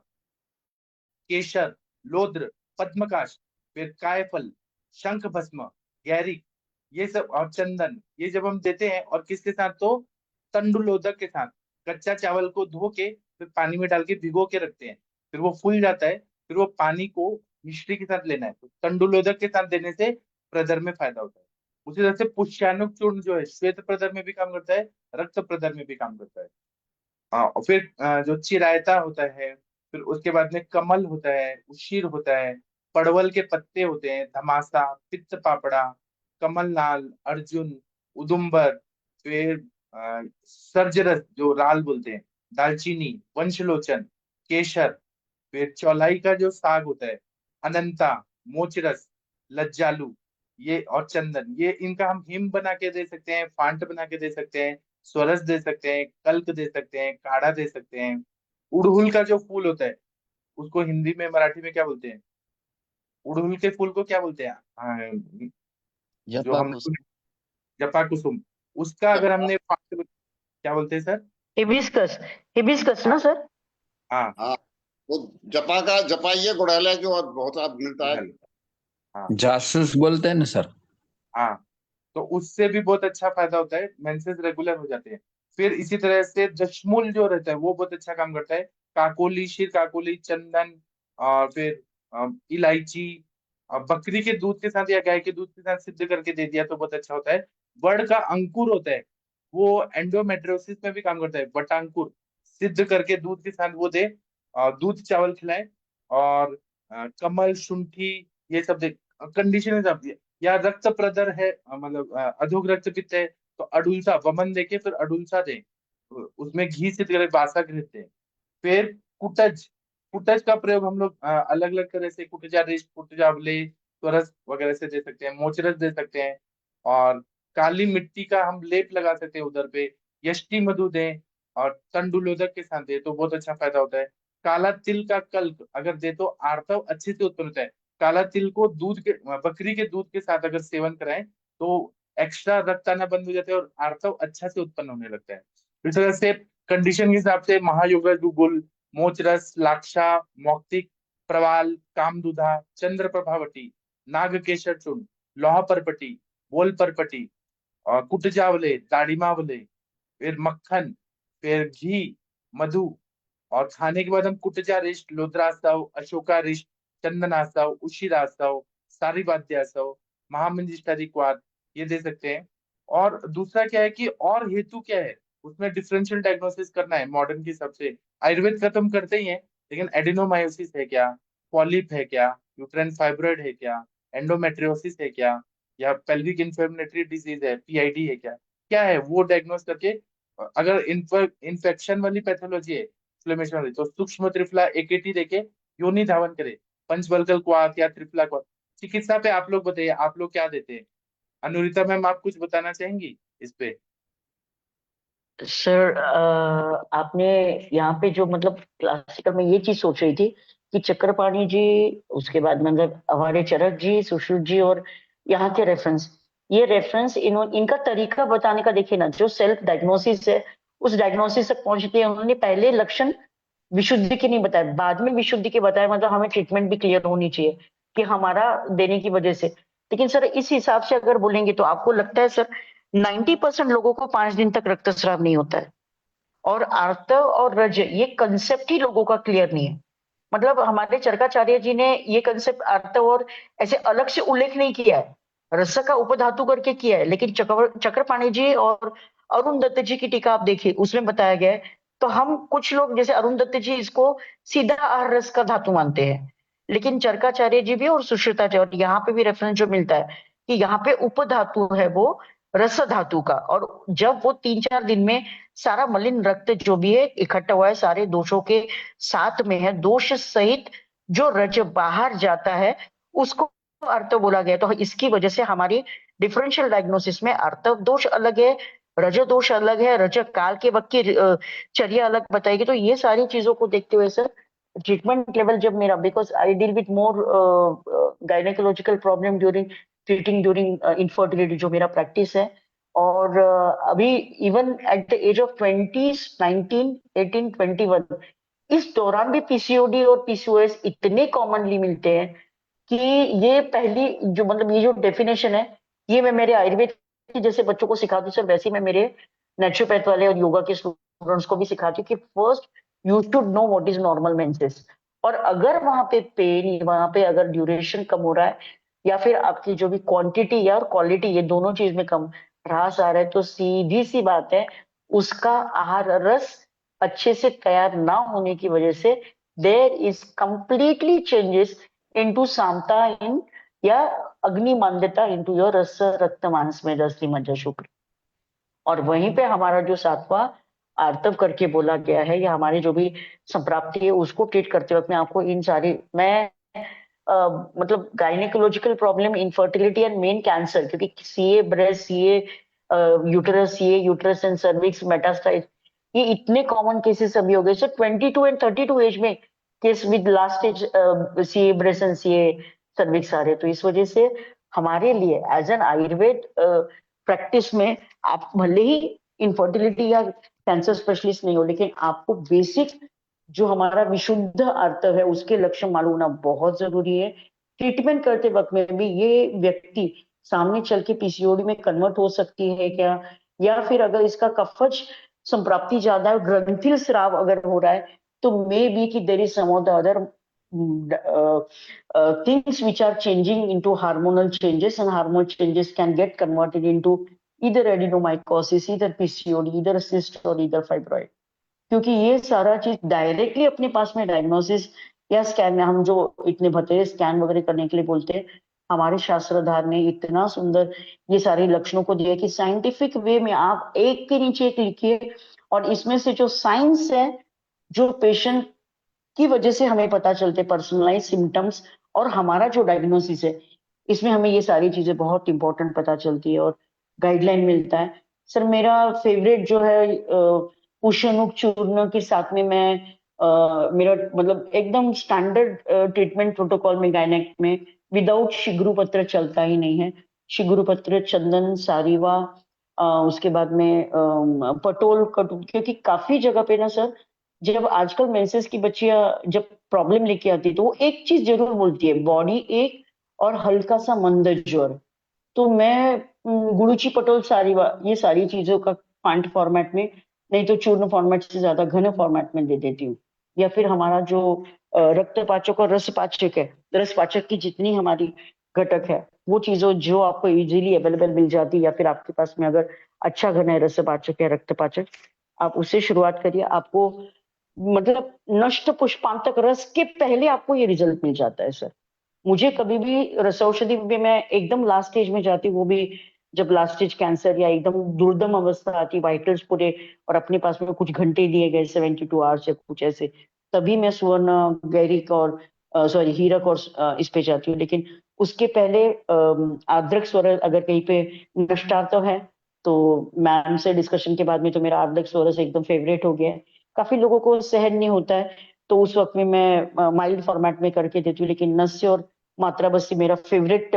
B: केशर, लोद्र, पद्मकाश, फिर कायफल, शंख भस्म, गैरिक, ये सब, और चंदन, ये जब हम देते हैं, और किसके साथ, तो तंडुलोदक के साथ, कच्चा चावल को धो के फिर पानी में डाल के भिगो के रखते हैं, फिर वो फूल जाता है, फिर वो पानी को मिश्री के साथ लेना है, तो तंडुलोदक के साथ देने से प्रदर में फायदा होता है। उसी तरह से पुष्यानुक चूर्ण जो है श्वेत प्रदर में भी काम करता है, रक्त प्रदर में भी काम करता है। और फिर जो चिरायता होता है, फिर उसके बाद में कमल होता है, उशीर होता है, पड़वल के पत्ते होते हैं, धमासा, पित्त पापड़ा, कमल नाल, अर्जुन, उदुम्बर, फिर सर्जरस जो राल बोलते हैं, दालचीनी, वंशलोचन, केशर, फिर चौलाई का जो साग होता है, अनंता, मोचरस, लज्जालू, ये और चंदन, ये इनका हम हिम बना के दे सकते हैं, फांट बना के दे सकते हैं, स्वरस दे सकते हैं, कल्क दे सकते हैं, काढ़ा दे सकते हैं। उड़हुल का जो फूल होता है उसको हिंदी में मराठी में क्या बोलते हैं? उड़हुल के फूल को क्या बोलते हैं? जो
H: जपा
B: हम
H: कुसुम।
B: जपा कुसुम, उसका अगर हमने क्या बोलते हैं सर?
G: हिबिस्कस, हिबिस्कस ना सर?
B: हाँ,
C: हाँ, वो जपा का जपाइए गुड़हल है जो अब बहुत अब मिलता है।
B: गुड़हल, हाँ
H: जासूस बोलते हैं ना सर।
B: हाँ, तो उससे भी बहुत अच्छा फायदा होता है, मेंसेस रेगुलर हो जाते हैं। फिर इसी तरह से दशमूल जो रहता है वो बहुत अच्छा काम करता है, काकोली, शीर काकोली, चंदन, और फिर इलायची, बकरी के दूध के साथ या गाय के दूध के साथ सिद्ध करके दे दिया तो बहुत अच्छा होता है। वड़ का अंकुर होता है, वो एंडोमेट्रियोसिस में भी काम करता है, बटांकुर सिद्ध करके दूध के साथ वो दे, दूध चावल खिलाए, और कमल, शुंठी, ये सब दे, कंडीशन या रक्त प्रदर है, मतलब अधोग रक्तपित्त है तो अडुलसा वमन देके फिर अडुलसा दे, उसमें घी से तेरे बासा घृत है। फिर कुटज, कुटज का प्रयोग हम लोग अलग अलग तरह से, कुटजा रिष्ट, कुटजावले, त्वरस वगैरह से दे सकते हैं, मोचरस दे सकते हैं, और काली मिट्टी का हम लेप लगा सकते हैं उधर पे, यष्टि मधु दें, और तंडुलोदक के साथ दे तो बहुत अच्छा फायदा होता है। काला तिल का कल्प अगर दे तो आर्तव अच्छे से उत्पन्न होता है। काला तिल को दूध के, बकरी के दूध के साथ अगर सेवन कराएं तो एक्स्ट्रा रक्त आना बंद हो जाता है और आर्तव अच्छा से उत्पन्न होने लगता है। इस तरह से कंडीशन के हिसाब से महायोगा गुल, मोचरस, लाक्षा, मौक्तिक, प्रवाल, कामदुधा, चंद्र प्रभावटी, नागकेशर चूर्ण, लोहा परपटी, बोल परपटी, और कुटजावले, दाढ़ीमावले, फिर मक्खन, फिर घी, मधु, और खाने के बाद हम कुटजा रिष्ट, लोद्रास्तव, अशोका रिष्ट, चंदनास्तव, उशिरास्तव, सारिवाद्यास्तव, महामंजिष्ठादि क्वाद, ये दे सकते हैं। और दूसरा क्या है कि और हेतु क्या है, उसमें डिफरेंशियल डायग्नोसिस करना है मॉडर्न के हिसाब से। आयुर्वेद का तो हम करते ही हैं, लेकिन एडिनोमायोसिस है क्या, पॉलिप है क्या, यूट्राइन फाइब्रॉइड है क्या, एंडोमेट्रियोसिस है क्या, या पेल्विक इन्फ्लेमेटरी डिजीज है, पीआईडी है क्या, क्या है वो डायग्नोस करके, अगर इन्फेक्शन वाली पैथोलॉजी है इन्फ्लेमेशन तो सूक्ष्म त्रिफला एकेटी देके योनि धावन करे, पंचबलकल क्वाथ या त्रिफला क्वाथ। चिकित्सा पे आप लोग बताइए, आप लोग क्या देते हैं? अनुरिता मैम, आप कुछ बताना चाहेंगी इस पे?
G: सर आपने यहाँ पे जो मतलब क्लासिकल में ये चीज सोच रही थी कि चक्रपाणी जी, उसके बाद मतलब हमारे चरक जी, सुश्रुत जी और यहाँ के रेफरेंस, ये रेफरेंस इनका तरीका बताने का देखिए ना, जो सेल्फ डायग्नोसिस है उस डायग्नोसिस तक पहुंचते हैं। उन्होंने पहले लक्षण विशुद्धि के नहीं बताया, बाद में विशुद्धि के बताया, मतलब हमें ट्रीटमेंट भी क्लियर होनी चाहिए कि हमारा देने की वजह से। लेकिन सर इस हिसाब से अगर बोलेंगे तो आपको लगता है सर 90% लोगों को 5 दिन तक रक्तस्राव नहीं होता है, और आर्तव और रज ये कंसेप्ट ही लोगों का क्लियर नहीं है। मतलब हमारे चरकाचार्य जी ने ये कंसेप्ट आर्तव और ऐसे अलग से उल्लेख नहीं किया है, रस का उपधातु करके किया है। लेकिन चक्रपाणी जी और अरुण दत्त जी की टीका आप देखिए, उसमें बताया गया है। तो हम कुछ लोग जैसे अरुण दत्त जी इसको सीधा आहार रस का धातु मानते हैं, लेकिन चरकाचार्य जी भी और सुश्रुताचार्य, और यहाँ पे भी रेफरेंस जो मिलता है कि यहाँ पे उपधातु है वो रस धातु का, और जब वो 3-4 दिन में सारा मलिन रक्त जो भी है इकट्ठा हुआ है, सारे दोषों के साथ में है, दोष सहित जो रज बाहर जाता है उसको आर्तव बोला गया। तो इसकी वजह से हमारी डिफरेंशियल डायग्नोसिस में आर्तव दोष अलग है, रज दोष अलग है, रज काल के वक्त की चर्या अलग बताएगी। तो ये सारी चीजों को देखते हुए सर ट्रीटमेंट लेवल जब मेरा, because I deal with more gynaecological problem during treating during infertility, जो मेरा प्रैक्टिस है। और अभी even at the age of 20, 19, 18, 21, इस दौरान भी पीसीओडी और पीसीओएस इतने कॉमनली मिलते हैं कि ये पहली जो मतलब ये जो डेफिनेशन है, ये मैं मेरे आयुर्वेद की जैसे बच्चों को सिखाती हूँ सर, वैसे ही मैं मेरे नेचुरोपैथ वाले और योगा के स्टूडेंट्स को भी सिखाती हूँ कि first you should know what is normal menses. और अगर वहां पे पेन, वहां पे अगर ड्यूरेशन कम हो रहा है, या फिर आपकी जो भी क्वांटिटी या और क्वालिटी, ये दोनों चीज में कम ह्रास आ रहा है, तो सीधी सी बात है उसका आहार रस अच्छे से तैयार ना होने की वजह से there is completely changes into सामता इन या अग्नि मान्यता इनटू योर रस रक्त मांस में दस्ती मज्जा शुक्र। और वहीं पे हमारा जो 7वां आर्तव करके बोला गया है, या हमारी जो भी संप्राप्ति है उसको ट्रीट करते वक्त मैं आपको इन सारी मैं मतलब gynaecological problem, infertility and main cancer, क्योंकि CA breast, CA uterus, CA uterus and cervix metastasize, ये इतने कॉमन केसेस अभी हो गए सर 22 एंड 32 एज में case with last age CA breast and CA cervix आ रहे। तो इस वजह से हमारे लिए एज एन आयुर्वेद प्रैक्टिस में आप भले ही इनफर्टिलिटी या कैंसर स्पेशलिस्ट नहीं हो, लेकिन आपको बेसिक जो हमारा विशुद्ध आर्तव है उसके लक्षण मालूम होना बहुत जरूरी है। ट्रीटमेंट करते वक्त में भी ये व्यक्ति सामने चल के पीसीओडी में कन्वर्ट हो सकती है क्या, या फिर अगर इसका कफज संप्राप्ति ज्यादा है, ग्रंथिल स्राव अगर हो रहा है, तो मे बी कि there is some of the other things which are changing into hormonal changes, and hormonal changes can get converted into either adenomycosis, either PCOD, either cyst or either fibroid। क्योंकि ये सारा चीज directly अपने पास में diagnosis या scan में, हम जो इतने भतेरे स्कैन वगैरह करने के लिए बोलते हैं, हमारे शास्त्रधार ने इतना सुंदर ये सारे लक्षणों को दिया कि साइंटिफिक वे में आप एक के नीचे एक लिखिए, और इसमें से जो साइंस है, जो पेशेंट की वजह से हमें पता चलते पर्सनलाइज सिम्टम्स, और हमारा जो डायग्नोसिस है, इसमें हमें ये सारी चीजें बहुत इंपॉर्टेंट पता चलती है और गाइडलाइन मिलता है। सर मेरा फेवरेट जो है पुष्यनुक चूर्ण के साथ में मैं मेरा मतलब एकदम स्टैंडर्ड ट्रीटमेंट प्रोटोकॉल में गायनेक में विदाउट शिगुरु पत्र चलता ही नहीं है। शिगुरु पत्र, चंदन, सारीवा, उसके बाद में पटोल कटु, क्योंकि काफी जगह पे ना सर जब आजकल मेंसेस की बच्चियां जब प्रॉब्लम लेके आती है तो वो एक चीज जरूर बोलती है, बॉडी एक और हल्का सा मंद ज्वर। तो मैं गुरुची, पटोल, सारीवा, ये सारी चीजों का फांट फॉर्मेट में, नहीं तो चूर्ण फॉर्मेट से ज्यादा घन फॉर्मेट में दे देती हूँ। या फिर हमारा जो रक्तपाचक और रसपाचक है, रसपाचक की जितनी हमारी घटक है वो चीजों जो आपको इजीली अवेलेबल मिल जाती है, या फिर आपके पास में अगर अच्छा घन है रसपाचक या रक्तपाचक, आप उससे शुरुआत करिए। आपको मतलब नष्ट पुष्पांतक रस के पहले आपको ये रिजल्ट मिल जाता है सर। मुझे कभी भी रसौषधि में मैं एकदम लास्ट स्टेज में जाती हूँ, वो भी जब लास्ट स्टेज कैंसर या एकदम दुर्दम अवस्था आती, वाइटल्स पूरे और अपने पास में कुछ घंटे दिए गए 72 आवर्स या कुछ ऐसे, तभी मैं सुवर्ण, गैरिक और सॉरी हीरक और इस पे जाती हूँ। लेकिन उसके पहले आर्द्रक स्वरस अगर कहीं पे नष्टार्थ है तो मैम से डिस्कशन के बाद में तो मेरा आर्द्रक स्वरस एकदम फेवरेट हो गया है। काफी लोगों को सहन नहीं होता है तो उस वक्त में मैं माइल्ड फॉर्मेट में करके देती हूँ, लेकिन नस्य और मात्रा बस्ती मेरा फेवरेट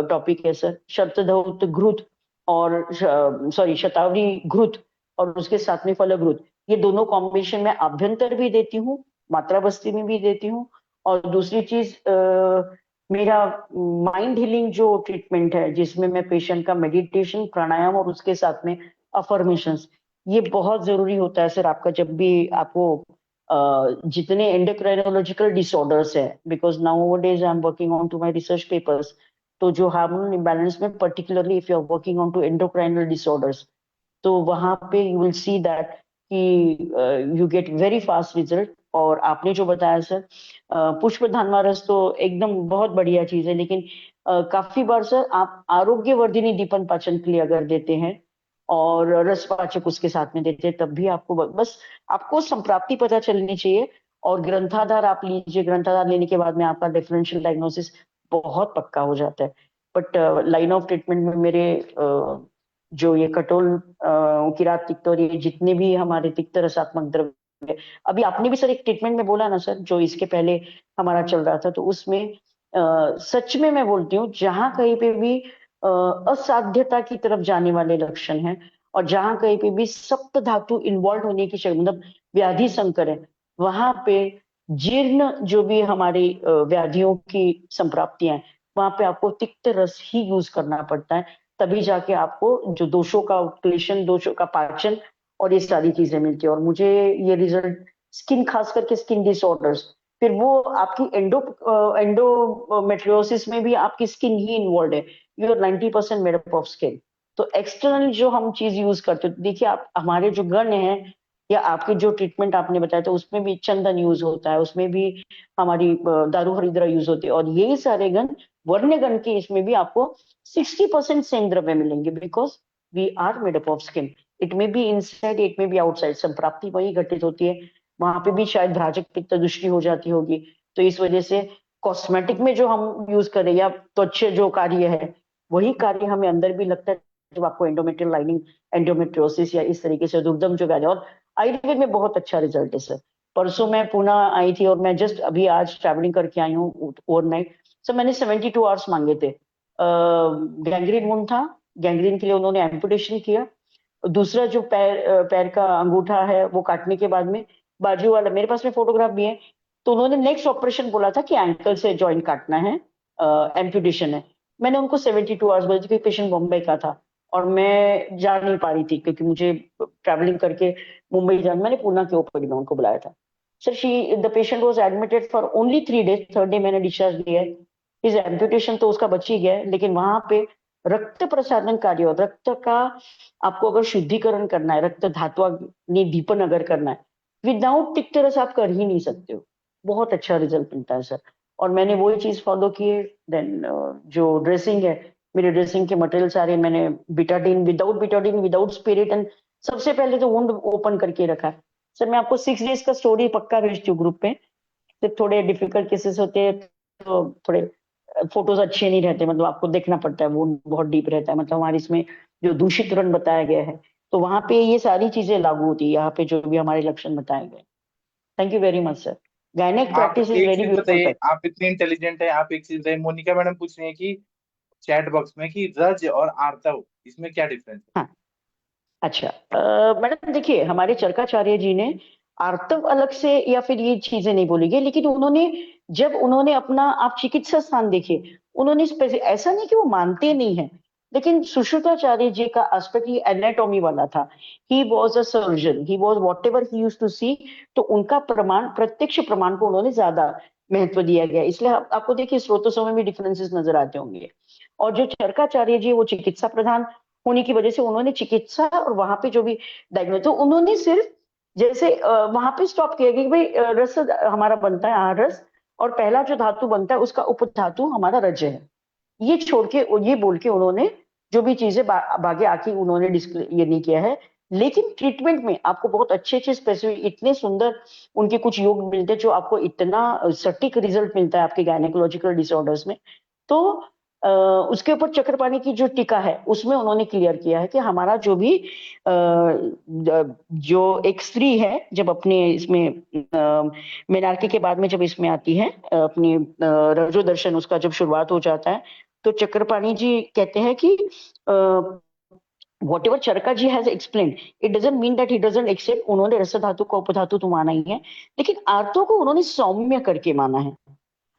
G: टॉपिक है सर। शतधौत घृत और सॉरी शतावरी घृत और उसके साथ में फलघृत, ये दोनों कॉम्बिनेशन में आभ्यंतर भी देती हूँ, मात्रा बस्ती में भी देती हूँ। और दूसरी चीज मेरा माइंड हीलिंग जो ट्रीटमेंट है जिसमें मैं पेशेंट का मेडिटेशन, प्राणायाम और उसके साथ में अफर्मेशंस, ये बहुत जरूरी होता है सर आपका जब भी आपको जितने एंडोक्राइनोलॉजिकल डिसऑर्डर्स है, because nowadays I am working on to my research papers, तो जो हार्मोनल इम्बैलेंस में particularly if you are working on to endocrinal disorders, तो वहां पे यू विल सी दैट कि you get very fast result. और आपने जो बताया सर पुष्प धानवा रस तो एकदम बहुत बढ़िया चीज है, लेकिन काफी बार सर आप आरोग्यवर्धिनी दीपन पाचन के लिए अगर देते हैं और रसपाचक उसके साथ में देते हैं, तब भी आपको बस आपको संप्राप्ति पता चलनी चाहिए। और ग्रंथाधार आप लीजिए, ग्रंथाधार लेने के बाद में आपका डिफरेंशियल डायग्नोसिस बहुत पक्का हो जाता है। बट लाइन ऑफ ट्रीटमेंट में मेरे जो ये कटोल किरात तिक्त और ये जितने भी हमारे तिक्त रसात्मक द्रव्य, अभी आपने भी सर एक ट्रीटमेंट में बोला ना सर जो इसके पहले हमारा चल रहा था, तो उसमें सच में मैं बोलती हूँ जहां कहीं पे भी असाध्यता की तरफ जाने वाले लक्षण हैं और जहां कहीं पे भी सप्त धातु इन्वॉल्व होने की मतलब व्याधि संकर है, वहां पे जीर्ण जो भी हमारी व्याधियों की संप्राप्तियां हैं, वहां पे आपको तिक्त रस ही यूज करना पड़ता है, तभी जाके आपको जो दोषों का उत्क्लेशन, दोषों का पाचन और ये सारी चीजें मिलती है। और मुझे ये रिजल्ट स्किन, खास करके स्किन डिसऑर्डर्स, फिर वो आपकी एंडोमेट्रियोसिस में भी आपकी स्किन ही इन्वॉल्व है, you are 90% made up of skin. तो एक्सटर्नल जो हम चीज यूज करते हैं, देखिए आप हमारे जो गण हैं या आपके जो ट्रीटमेंट आपने बताया था उसमें भी चंदन यूज होता है, उसमें भी हमारी दारू हरिद्रा यूज होती है, और यही सारे गण वर्ण गण के इसमें भी आपको 60% सेम द्रव्य मिलेंगे, because we are made up of skin. It may be inside, it may be outside, संप्राप्ति वही घटित होती है, वहां पे भी शायद भ्राजक पित्त दृष्टि हो जाती होगी। तो इस वजह से कॉस्मेटिक में जो हम यूज करें या त्वचा जो कार्य है वही कार्य हमें अंदर भी लगता है जब आपको एंडोमेट्रियल लाइनिंग, एंडोमेट्रियोसिस या इस तरीके से दुर्दम जो व्याधि। और आयुर्वेद में बहुत अच्छा रिजल्ट है सर। परसों मैं पुणे आई थी और मैं जस्ट अभी आज ट्रैवलिंग करके आई हूँ ओवरनाइट। सर मैंने 72 आवर्स मांगे थे। गैंग्रीन वुंड था, गैंग्रीन के लिए उन्होंने एम्पुटेशन किया। दूसरा जो पैर का अंगूठा है वो काटने के बाद में बाजू वाला, मेरे पास में फोटोग्राफ भी है, तो उन्होंने नेक्स्ट ऑपरेशन बोला था कि एंकल से जॉइंट काटना है, एम्पुटेशन है। मैंने उनको 72 आवर्स बोले थे, क्योंकि पेशेंट मुंबई का था और मैं जा नहीं पा रही थी क्योंकि मुझे ट्रैवलिंग करके मुंबई जाना, मैंने पुणे के ओपीडी में उनको बुलाया था। Sir the patient was admitted for only 3 days, third day मैंने डिस्चार्ज दिया है। इस एम्पुटेशन तो उसका बच ही गया है, लेकिन वहां पे रक्त प्रसादन कार्य, रक्त का आपको अगर शुद्धिकरण करना है, रक्त धातु दीपन अगर करना है, विदाउट तिक्त रस आप कर ही नहीं सकते हो। बहुत अच्छा रिजल्ट मिलता है सर। और मैंने वही चीज फॉलो की है। देन जो ड्रेसिंग है, मेरे ड्रेसिंग के मटेरियल सारे मैंने बिटाडीन, विदाउट स्पिरिट, एंड सबसे पहले तो वुंड ओपन करके रखा है। सर मैं आपको 6 days का स्टोरी पक्का भेजती हूँ ग्रुप पे। सिर्फ थोड़े डिफिकल्ट केसेस होते हैं तो थोड़े फोटोज अच्छे नहीं रहते, मतलब आपको देखना पड़ता है, वो बहुत डीप रहता है, मतलब हमारे इसमें जो दूषित रन बताया गया है, तो वहां पे ये सारी चीजें लागू होती है, यहाँ पे जो भी हमारे लक्षण बताए गए। Thank you very much sir. Gynaec
B: आप
G: प्रैक्टिस इज
B: एक
G: वेरी
B: चीज
G: ब्यूटीफुल
B: बताइए,
G: सर।
B: आप इतनी इंटेलिजेंट है, आप एक चीज बताइए, मोनिका मैडम पूछ रही है कि चैट बॉक्स में कि रज और आर्तव इसमें क्या डिफरेंस है?
G: हाँ अच्छा, मैडम देखिए हमारे चरकाचार्य जी ने आर्तव अलग से या फिर ये चीजें नहीं बोली गई, लेकिन उन्होंने जब उन्होंने अपना, आप चिकित्सा स्थान देखिए, उन्होंने ऐसा नहीं कि वो मानते नहीं है, लेकिन सुश्रुताचार्य जी का एस्पेक्ट ही एनाटॉमी वाला था। He was a surgeon, he was whatever he used to see, तो उनका प्रमाण, प्रत्यक्ष प्रमाण को उन्होंने ज्यादा महत्व दिया गया, इसलिए आपको देखिए स्रोतों में भी डिफरेंसेस नजर आते होंगे। और जो चरकाचार्य जी वो चिकित्सा प्रधान होने की वजह से उन्होंने चिकित्सा और वहां पे जो भी डायग्नोस, तो उन्होंने सिर्फ जैसे वहां पे स्टॉप किया कि भाई रस हमारा बनता है आहार रस, और पहला जो धातु बनता है उसका उपधातु हमारा रज है, ये छोड़ के, ये बोल के उन्होंने जो भी चीजें बागे आके उन्होंने डिस्प्ले ये नहीं किया है। लेकिन ट्रीटमेंट में आपको बहुत अच्छे अच्छे स्पेसिफिक इतने सुंदर उनके कुछ योग मिलते हैं जो आपको इतना सटीक रिजल्ट मिलता है आपके गायनेकोलॉजिकल डिसऑर्डर्स में। तो उसके ऊपर चक्रपाणी की जो टीका है उसमें उन्होंने क्लियर किया है कि हमारा जो भी जो एक स्त्री है जब अपने इसमें मेनार्की के बाद में जब इसमें आती है अपनी रजो दर्शन उसका जब शुरुआत हो जाता है, तो चक्रपाणी जी कहते हैं कि whatever Charaka ji has explained it doesn't mean that he doesn't accept. उन्होंने रस धातु को उपधातु तो माना ही है, लेकिन आर्तों को उन्होंने सौम्य करके माना है।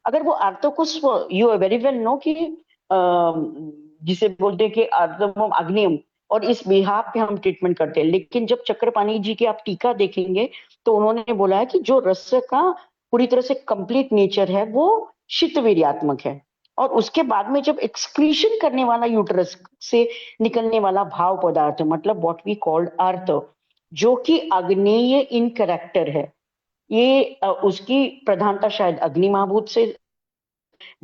G: अगर वो आर्तों को यू वेरी वेल नो कि जिसे बोलते हैं कि आर्तम आग्नेयम, और इस बिहाफ पे हम ट्रीटमेंट करते हैं। लेकिन जब चक्रपाणी जी की आप टीका देखेंगे तो उन्होंने बोला है कि जो रस का पूरी तरह से कंप्लीट नेचर है वो शीतवीर्यात्मक है, और उसके बाद में जब एक्सक्रीशन करने वाला यूटरस से निकलने वाला भाव पदार्थ मतलब व्हाट वी कॉल्ड आर्त, जो कि आग्नेय इन कैरेक्टर है, ये उसकी प्रधानता शायद अग्नि महाभूत से,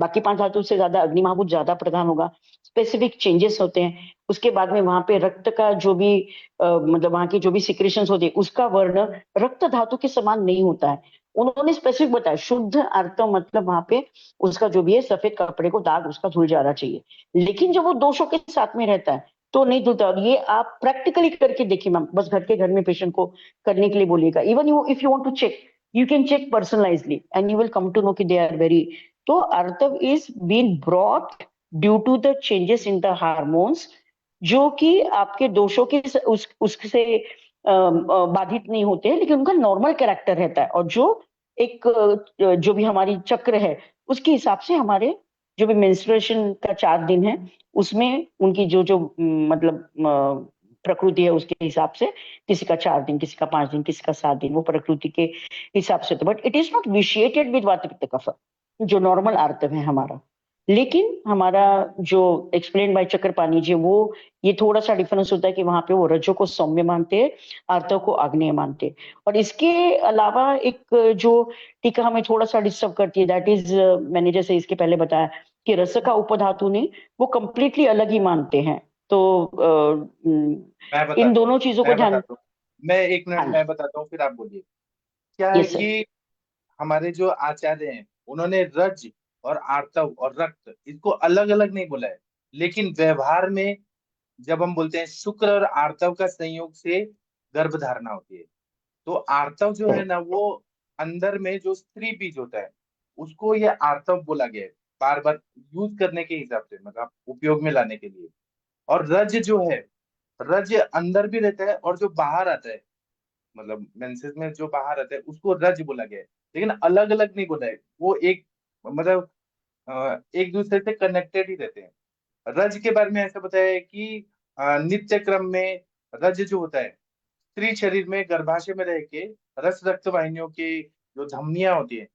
G: बाकी 5 धातु से ज्यादा अग्नि महाभूत ज्यादा प्रधान होगा। स्पेसिफिक चेंजेस होते हैं। उसके बाद में वहां पे रक्त का जो भी मतलब वहां की जो भी सिक्रेशंस होती है उसका वर्ण रक्त धातु के समान नहीं होता है। उन्होंने स्पेसिफिक बताया शुद्ध अर्थ मतलब वहां पे उसका जो भी है सफेद कपड़े को दाग उसका धुल जाना चाहिए। लेकिन जब वो दोषों के साथ में रहता है तो नहीं धुलता। और ये आप प्रैक्टिकली करके देखिए मैम, बस घर में पेशेंट को करने के लिए बोलिएगा। Even you if you want to check you can check personalisedly and you will come to know कि दे आर वेरी। तो artava is been brought due to the changes in the hormones, जो कि आपके दोषों के उससे बाधित नहीं होते हैं, लेकिन उनका नॉर्मल कैरेक्टर रहता है। और जो एक जो भी हमारी चक्र है उसके हिसाब से हमारे जो भी मेंस्ट्रुएशन का 4 दिन है उसमें उनकी जो जो मतलब प्रकृति है उसके हिसाब से किसी का 4 दिन, किसी का 5 दिन, किसी का 7 दिन, वो प्रकृति के हिसाब से। तो but it is not vitiated with vata pitta कफ जो नॉर्मल आर्तव है हमारा। लेकिन हमारा जो एक्सप्लेन बाय चक्रपाणी जी वो ये थोड़ा सा डिफरेंस होता है कि वहां पे वो रजो को सौम्य मानते हैं, आर्तव को आग्नेय मानते हैं। और इसके अलावा एक जो टीका हमें थोड़ा सा डिस्टर्ब करती है दैट इज मैंने जैसे इसके पहले बताया कि रस का उपधातु नहीं, वो कंप्लीटली अलग ही मानते हैं। तो
B: मैं बताता
G: इन दोनों
B: हूँ
G: चीजों को ध्यान।
B: मैं 1 मिनट
G: हाँ
B: मैं बताता हूँ फिर आप बोलिए। क्या है
G: यस सर।
B: कि हमारे जो आचार्य हैं उन्होंने रज और आर्तव और रक्त इसको अलग अलग नहीं बोला है, लेकिन व्यवहार में जब हम बोलते हैं शुक्र और आर्तव का संयोग से गर्भधारणा होती है, तो आर्तव जो है ना वो अंदर में जो स्त्री बीज होता है उसको ये आर्तव बोला गया है, बार बार यूज करने के हिसाब से मतलब उपयोग में लाने के लिए। और रज जो है, रज अंदर भी रहता है और जो बाहर आता है मतलब मेंसेस में जो बाहर आता है उसको रज बोला गया है, लेकिन अलग अलग नहीं बोला है। वो एक मतलब एक दूसरे से कनेक्टेड ही रहते हैं। रज के बारे में ऐसा बताया है कि नित्य क्रम में रज जो होता है स्त्री शरीर में गर्भाशय में रह के रस रक्त वाहिनियों की जो धमनियां होती है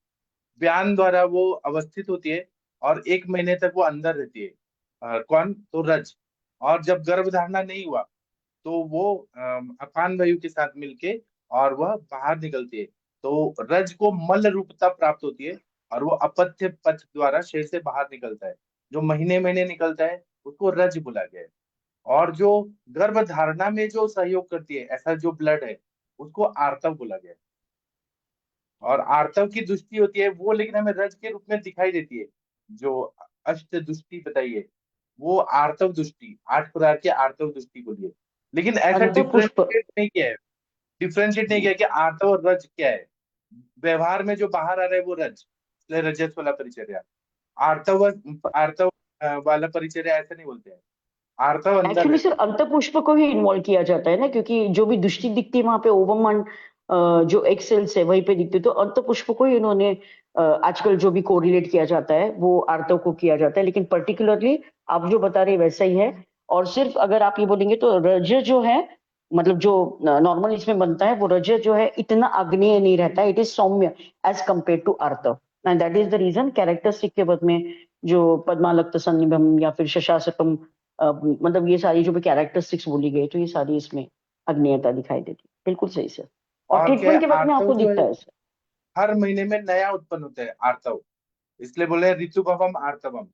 B: व्यान द्वारा वो अवस्थित होती है और 1 महीने तक वो अंदर रहती है। कौन तो रज। और जब गर्भधारणा नहीं हुआ तो वो अपान वायु के साथ मिलके और वह बाहर निकलती है, तो रज को मल रूपता प्राप्त होती है और वो अपत्य पथ द्वारा शरीर से बाहर निकलता है। जो महीने महीने निकलता है उसको रज बोला गया है। और जो गर्भ धारणा में जो सहयोग करती है ऐसा जो ब्लड है उसको आर्तव बोला गया है। और आर्तव की दृष्टि होती है वो, लेकिन हमें रज के रूप में दिखाई देती है। जो अष्ट दृष्टि बताई है वो आर्तव दृष्टि, 8 प्रकार के आर्तव दृष्टि को लिए, लेकिन ऐसा
G: अंत पुष्प।
B: डिफरेंशिएट नहीं किया कि आर्तव और रज क्या है। व्यवहार में जो बाहर आ रहा है वो रज, इसलिए रजस वाला परिचर्या। आर्तव आर्तव वाला परिचर्या ऐसा नहीं बोलते हैं। आर्तव अंदर
G: एक्चुअली
B: रहता
G: सर
B: है।
G: अंत पुष्प को ही इन्वॉल्व किया जाता है ना, क्योंकि जो भी दृष्टि दिखती है वहां पे ओवम जो एक्सेल्स है वहीं पे दिखते, तो अंत पुष्प को ही इन्होंने आजकल जो भी कोरिलेट किया जाता है वो आर्तव को किया जाता है। लेकिन पर्टिकुलरली आप जो बता रहे वैसा ही है। और सिर्फ अगर आप ये बोलेंगे तो रज जो है मतलब जो नॉर्मल इसमें बनता है वो रज जो है इतना आग्नेय नहीं रहता है, it is saumya as compare to artava. And that is the reason characteristic के पद में जो पद्मालक्त सन्निभम या फिर शशासकम मतलब ये सारी जो भी कैरेक्टरिस्टिक्स बोली गई तो ये सारी इसमें अग्नेयता दिखाई देती है। बिल्कुल सही सर। और
B: और क्या है,
G: ट्रीटमेंट के बाद में
B: आर्तव
G: आपको
B: जो
G: दिखता
B: है
G: है सर।
B: हर महीने में नया उत्पन्न होता है आर्तव, इसलिए बोले ऋतुभवम आर्तवम।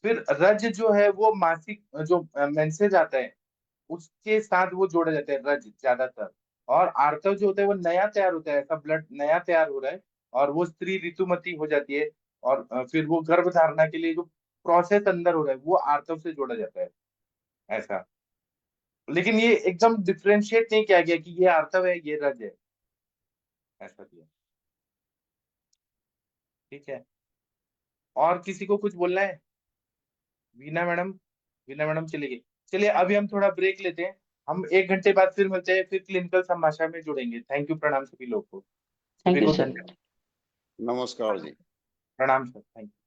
B: फिर रज जो है वो मासिक जो मेंसेज आता है उसके साथ वो जोड़ा जाता है रज ज्यादातर। और आर्तव जो होता है वो नया तैयार होता है, ऐसा ब्लड नया तैयार हो रहा है और वो स्त्री ऋतुमती हो जाती है। और फिर वो गर्भ धारणा के लिए जो प्रोसेस अंदर हो रहा है वो आर्तव से जोड़ा जाता है ऐसा। लेकिन ये एकदम डिफ्रेंशिएट नहीं किया गया कि ये आर्तव है ये रज है, ऐसा किया। ठीक है, और किसी को कुछ बोलना है? वीना मैडम, वीना मैडम चली गई। चलिए अभी हम थोड़ा ब्रेक लेते हैं, हम 1 घंटे बाद फिर मिलते हैं, फिर क्लिनिकल संभाषा में जुड़ेंगे। थैंक यू, प्रणाम सभी लोग को,
G: थैंक
B: सभी
G: यू
B: को
G: सर।
B: धन्यवाद।
C: नमस्कार जी।
B: प्रणाम सर, थैंक यू।